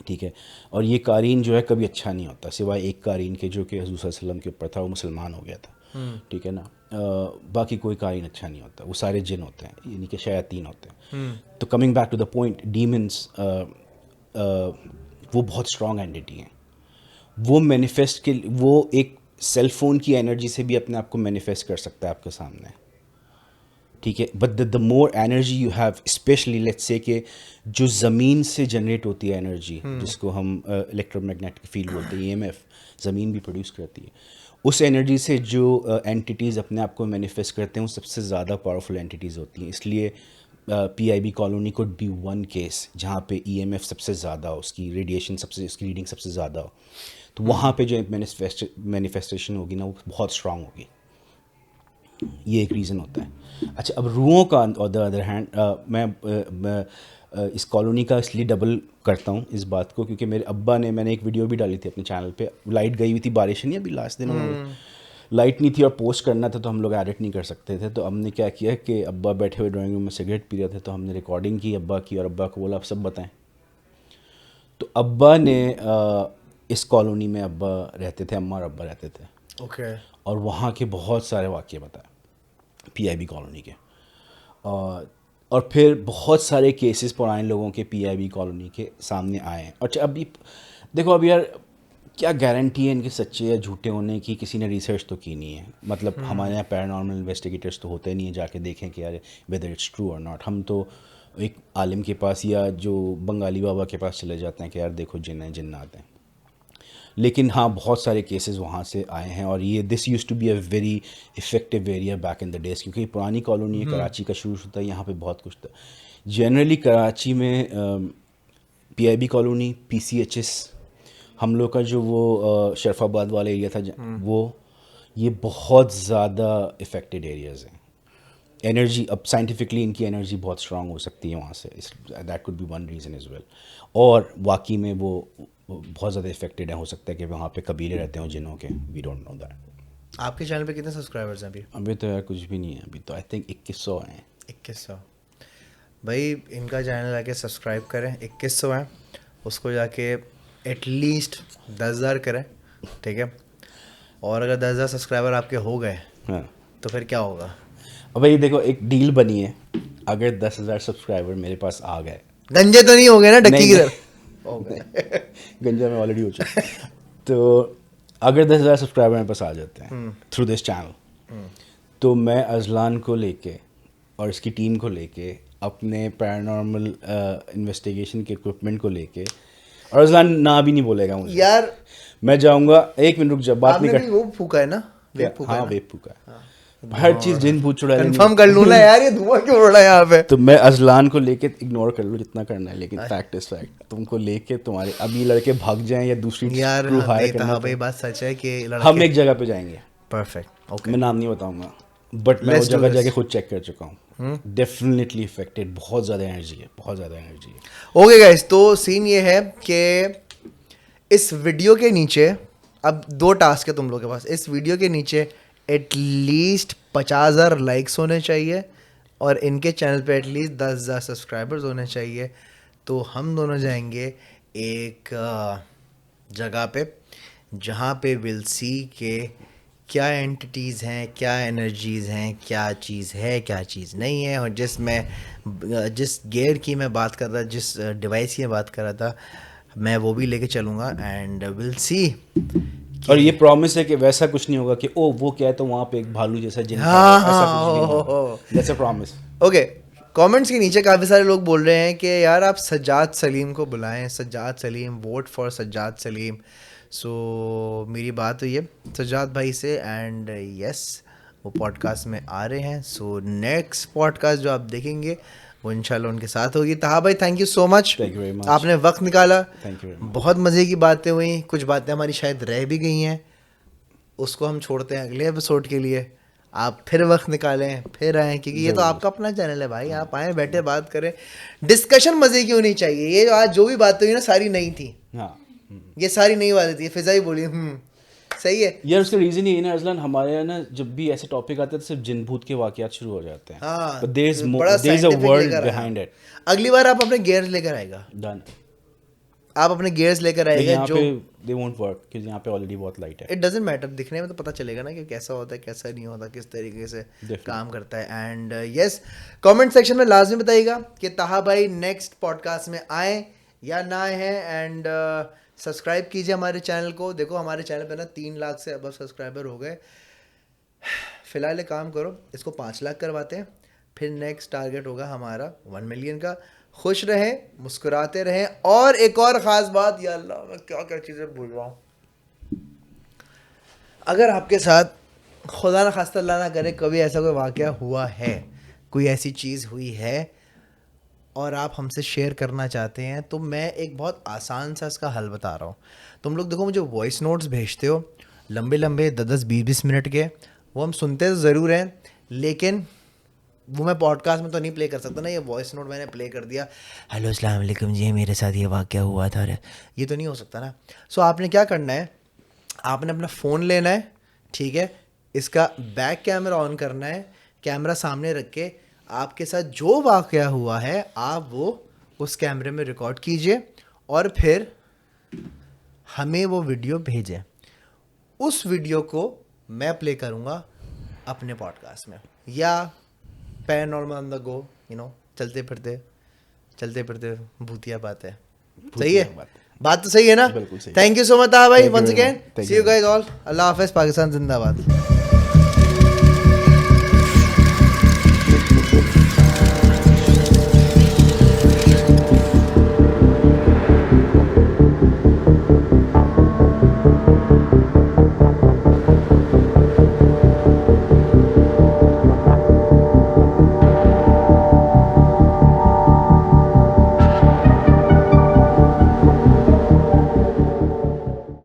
Speaker 2: ठीक है। और ये कारीन जो है कभी अच्छा नहीं होता, सिवाय एक कारीन के जो कि हज़रत सल्लल्लाहु अलैहि वसल्लम के ऊपर था, वो मुसलमान हो गया था, ठीक है ना। बाकी कोई कारीन अच्छा नहीं होता, वो सारे जिन होते हैं, यानी कि शयातीन होते हैं। तो coming back to the point, demons वो बहुत स्ट्रॉन्ग एंटिटी हैं। वो मैनिफेस्ट के, वो एक सेल फोन की एनर्जी से भी अपने आप को मैनिफेस्ट कर सकता है आपके सामने, ठीक है। But the more energy you have, specially let's say कि जो ज़मीन से जनरेट होती है एनर्जी, जिसको हम इलेक्ट्रोमैग्नेटिक फील्ड बोलते हैं, EMF, ज़मीन भी प्रोड्यूस करती है, उस एनर्जी से जो एंटिटीज़ अपने आप को मैनिफेस्ट करते हैं वो सबसे ज़्यादा पावरफुल एंटिटीज़ होती हैं। इसलिए PIB colony could be one case जहाँ पे EMF सबसे ज़्यादा हो, उसकी रेडिएशन सबसे, उसकी रीडिंग सबसे ज़्यादा हो, तो वहाँ पे जो मैनिफेस्टेशन होगी ना वो बहुत स्ट्रांग होगी। ये एक रीज़न होता है। अच्छा, अब रूहों का ऑन द अदर हैंड, मैं इस कॉलोनी का इसलिए डबल करता हूँ इस बात को, क्योंकि मेरे अब्बा ने, मैंने एक वीडियो भी डाली थी अपने चैनल पे, लाइट गई हुई थी, बारिश नहीं अभी लास्ट दिन लाइट नहीं थी और पोस्ट करना था, तो हम लोग एडिट नहीं कर सकते थे। तो हमने क्या किया कि अब्बा बैठे हुए ड्राइंग रूम में सिगरेट पी रहे थे, तो हमने रिकॉर्डिंग की अब्बा की, और अब्बा को बोला आप सब बताएं। तो अब्बा ने इस कॉलोनी में अब्बा रहते थे, अम्मा और अब्बा रहते थे,
Speaker 1: ओके।
Speaker 2: और वहाँ के बहुत सारे वाक़ये बताए PIB कॉलोनी के, और फिर बहुत सारे केसेस पुराने लोगों के PIB कॉलोनी के सामने आए हैं। और अभी देखो, अब यार क्या गारंटी है इनके सच्चे या झूठे होने की, किसी ने रिसर्च तो की नहीं है। मतलब हमारे यहाँ पैरानॉर्मल इन्वेस्टिगेटर्स तो होते नहीं है जाके देखें कि यार वेदर इट्स ट्रू और नॉट। हम तो एक आलिम के पास या जो बंगाली बाबा के पास चले जाते हैं कि यार देखो जिन है, जिन्नात हैं। लेकिन हाँ, बहुत सारे केसेस वहाँ से आए हैं, और ये this use to be a very effective area back in the days, क्योंकि पुरानी कॉलोनी है, कराची का शुरू होता है, यहाँ पे बहुत कुछ था। जनरली कराची में PIB कॉलोनी, PCHS, हम लोग का जो वो शरफाबाद वाला एरिया था, वो ये बहुत ज़्यादा इफ़ेक्टेड एरियाज़ हैं। एनर्जी, अब साइंटिफिकली इनकी एनर्जी बहुत स्ट्रांग हो सकती है वहाँ से, that could be one reason as well. और वाकई में वो बहुत ज़्यादा इफेक्टेड है, हो सकता है कि वहाँ पे कबीले रहते हो जिनों के, वी डोंट नो दैट।
Speaker 1: आपके चैनल पे कितने सब्सक्राइबर्स हैं अभी?
Speaker 2: अभी तो यार कुछ भी नहीं है, अभी तो आई थिंक 2100 हैं।
Speaker 1: 2100। भाई इनका चैनल जाके सब्सक्राइब करें, 2100 हैं, उसको जाके एटलीस्ट 10,000 करें, ठीक है। और अगर 10,000 सब्सक्राइबर आपके हो गए
Speaker 2: हाँ,
Speaker 1: तो फिर क्या होगा?
Speaker 2: अब भाई देखो, एक डील बनी है, अगर 10,000 सब्सक्राइबर मेरे पास आ गए,
Speaker 1: गंजे तो नहीं हो गए ना डक्की
Speaker 2: नहीं,
Speaker 1: की
Speaker 2: नहीं।
Speaker 1: तरह? हो गए।
Speaker 2: गंजा में ऑलरेडी हो चुका तो अगर 10,000 सब्सक्राइबर मेरे पास आ जाते हैं थ्रू दिस चैनल, तो मैं अजलान को लेके और इसकी टीम को लेके, अपने पैरानॉर्मल इन्वेस्टिगेशन के इक्विपमेंट को लेके, और अजलान ना भी नहीं बोलेगा मुझे
Speaker 1: यार
Speaker 2: मैं जाऊंगा। एक मिनट रुक जा, बात
Speaker 1: आपने
Speaker 2: नहीं
Speaker 1: भी
Speaker 2: कर।
Speaker 1: वो फूका है ना, वेप फूका है
Speaker 2: हाँ,
Speaker 1: ना?
Speaker 2: वेप फूका है। हर चीज़ जिन भूत चुड़ा लेनी
Speaker 1: कंफर्म कर लूँ ना यार, ये धुआं क्यों उड़ रहा है यहाँ पे?
Speaker 2: तो मैं अजलान को लेके इग्नोर कर लूँ जितना करना है, लेकिन फैक्ट इज फैक्ट, तुमको लेके तुम्हारे अब ये लड़के भाग जाएं या दूसरी
Speaker 1: यार
Speaker 2: क्रू हायर
Speaker 1: नहीं,
Speaker 2: करना,
Speaker 1: हाँ भाई बात सच है कि
Speaker 2: हम एक जगह पे जाएंगे।
Speaker 1: Perfect, okay.
Speaker 2: मैं नाम नहीं बताऊंगा, बट मैं वो
Speaker 1: Let's do
Speaker 2: जगह
Speaker 1: this.
Speaker 2: जाके खुद चेक कर चुका हूँ। डेफिनेटली इफेक्टेड, बहुत ज़्यादा एनर्जी है, बहुत ज़्यादा एनर्जी है।
Speaker 1: ओके गाइस, तो सीन ये है कि इस वीडियो के नीचे अब 2 टास्क है तुम लोग के पास। इस वीडियो के नीचे एटलीस्ट 50,000 लाइक्स होने चाहिए और इनके चैनल पे एटलीस्ट 10,000 सब्सक्राइबर्स होने चाहिए। तो हम दोनों जाएंगे एक जगह पे जहाँ पे विल सी के क्या एंटिटीज़ हैं, क्या एनर्जीज़ हैं, क्या चीज़ है, क्या चीज़ नहीं है। और जिस गेयर की मैं बात कर रहा, जिस डिवाइस की मैं बात कर रहा था, मैं वो भी लेके चलूँगा एंड विल सी।
Speaker 2: और ये प्रॉमिस है कि वैसा कुछ नहीं होगा कि ओ वो क्या है तो वहाँ पे एक भालू जैसा जिन,
Speaker 1: हाँ,
Speaker 2: ऐसा
Speaker 1: हाँ,
Speaker 2: कुछ भी नहीं
Speaker 1: हो।
Speaker 2: होगा। That's a promise.
Speaker 1: Okay, comments के नीचे काफ़ी सारे लोग बोल रहे हैं कि यार आप सज्जाद सलीम को बुलाएं, सज्जाद सलीम, वोट फॉर सज्जाद सलीम। सो मेरी बात हुई है सज्जाद भाई से एंड यस, वो पॉडकास्ट में आ रहे हैं। सो नेक्स्ट पॉडकास्ट जो आप देखेंगे वो इंशाल्लाह उनके साथ होगी। तहा भाई thank you so much,
Speaker 2: Thank you very much.
Speaker 1: आपने वक्त निकाला।
Speaker 2: Thank you very much.
Speaker 1: बहुत मज़े की बातें हुई, कुछ बातें हमारी शायद रह भी गई हैं, उसको हम छोड़ते हैं अगले एपिसोड के लिए। आप फिर वक्त निकालें, फिर आएँ, क्योंकि ये तो आपका अपना चैनल है भाई, आप आएँ, बैठे बात करें, डिस्कशन मज़े की होनी चाहिए। ये आज जो भी बातें हुई ना सारी नई थी,
Speaker 2: हाँ
Speaker 1: ये सारी नई बातें थी। फिजा ही बोली सही है
Speaker 2: यार, उसका रीज़न ये है ना अजलान, हमारे यहाँ ना जब भी ऐसे टॉपिक आते हैं तो सिर्फ जिन भूत के वाक़यात शुरू हो जाते हैं।
Speaker 1: हाँ,
Speaker 2: But there is more,
Speaker 1: बड़ा
Speaker 2: there is a
Speaker 1: scientific
Speaker 2: world
Speaker 1: लेकर आया।
Speaker 2: behind it.
Speaker 1: अगली बार आप अपने गेयर्स लेकर आएगा,
Speaker 2: Done.
Speaker 1: आप अपने गेयर्स लेकर
Speaker 2: लेकिन
Speaker 1: आएगा
Speaker 2: यहाँ
Speaker 1: जो
Speaker 2: पे they won't work क्योंकि यहाँ पे ऑलरेडी बहुत लाइट है।
Speaker 1: इट डजेंट मैटर, दिखने में तो पता चलेगा ना कि कैसा होता है कैसा नहीं होता, किस तरीके से
Speaker 2: Definitely.
Speaker 1: काम करता है। एंड यस, कमेंट सेक्शन में लाजमी बताइएगा कि ताहा भाई नेक्स्ट पॉडकास्ट में आए या ना आए हैं। एंड सब्सक्राइब कीजिए हमारे चैनल को। देखो हमारे चैनल पे ना 3 लाख से अब सब्सक्राइबर हो गए। फिलहाल एक काम करो, इसको 5 लाख करवाते हैं, फिर नेक्स्ट टारगेट होगा हमारा 1 मिलियन का। खुश रहें, मुस्कुराते रहें। और एक और ख़ास बात, या अल्लाह मैं क्या क्या चीज़ें भूल रहा हूँ, अगर आपके साथ खुदा ना खास्ता अल्लाह ना करे कभी ऐसा कोई वाक़या हुआ है, कोई ऐसी चीज़ हुई है और आप हमसे शेयर करना चाहते हैं, तो मैं एक बहुत आसान सा इसका हल बता रहा हूँ। तुम लोग देखो, मुझे वॉइस नोट्स भेजते हो लंबे लंबे 10-10 20-20 मिनट के, वो हम सुनते तो ज़रूर हैं, लेकिन वो मैं पॉडकास्ट में तो नहीं प्ले कर सकता ना। ये वॉइस नोट मैंने प्ले कर दिया, हेलो अस्सलाम वालेकुम जी, मेरे साथ ये वाक़या हुआ था, ये तो नहीं हो सकता ना। सो आपने क्या करना है, आपने अपना फ़ोन लेना है, ठीक है, इसका बैक कैमरा ऑन करना है, कैमरा सामने रख के आपके साथ जो वाक़या हुआ है आप वो उस कैमरे में रिकॉर्ड कीजिए और फिर हमें वो वीडियो भेजें। उस वीडियो को मैं प्ले करूँगा अपने पॉडकास्ट में, या पैरानॉर्मल ऑन द गो, चलते फिरते भूतिया बात है। सही है, बात तो सही है ना?
Speaker 2: बिल्कुल सही।
Speaker 1: थैंक यू सो मच भाई,
Speaker 2: Thank you
Speaker 1: once
Speaker 2: very
Speaker 1: again
Speaker 2: much. Thank
Speaker 1: सी
Speaker 2: you
Speaker 1: यू गाइस ऑल। अल्लाह हाफिज़, पाकिस्तान जिंदाबाद।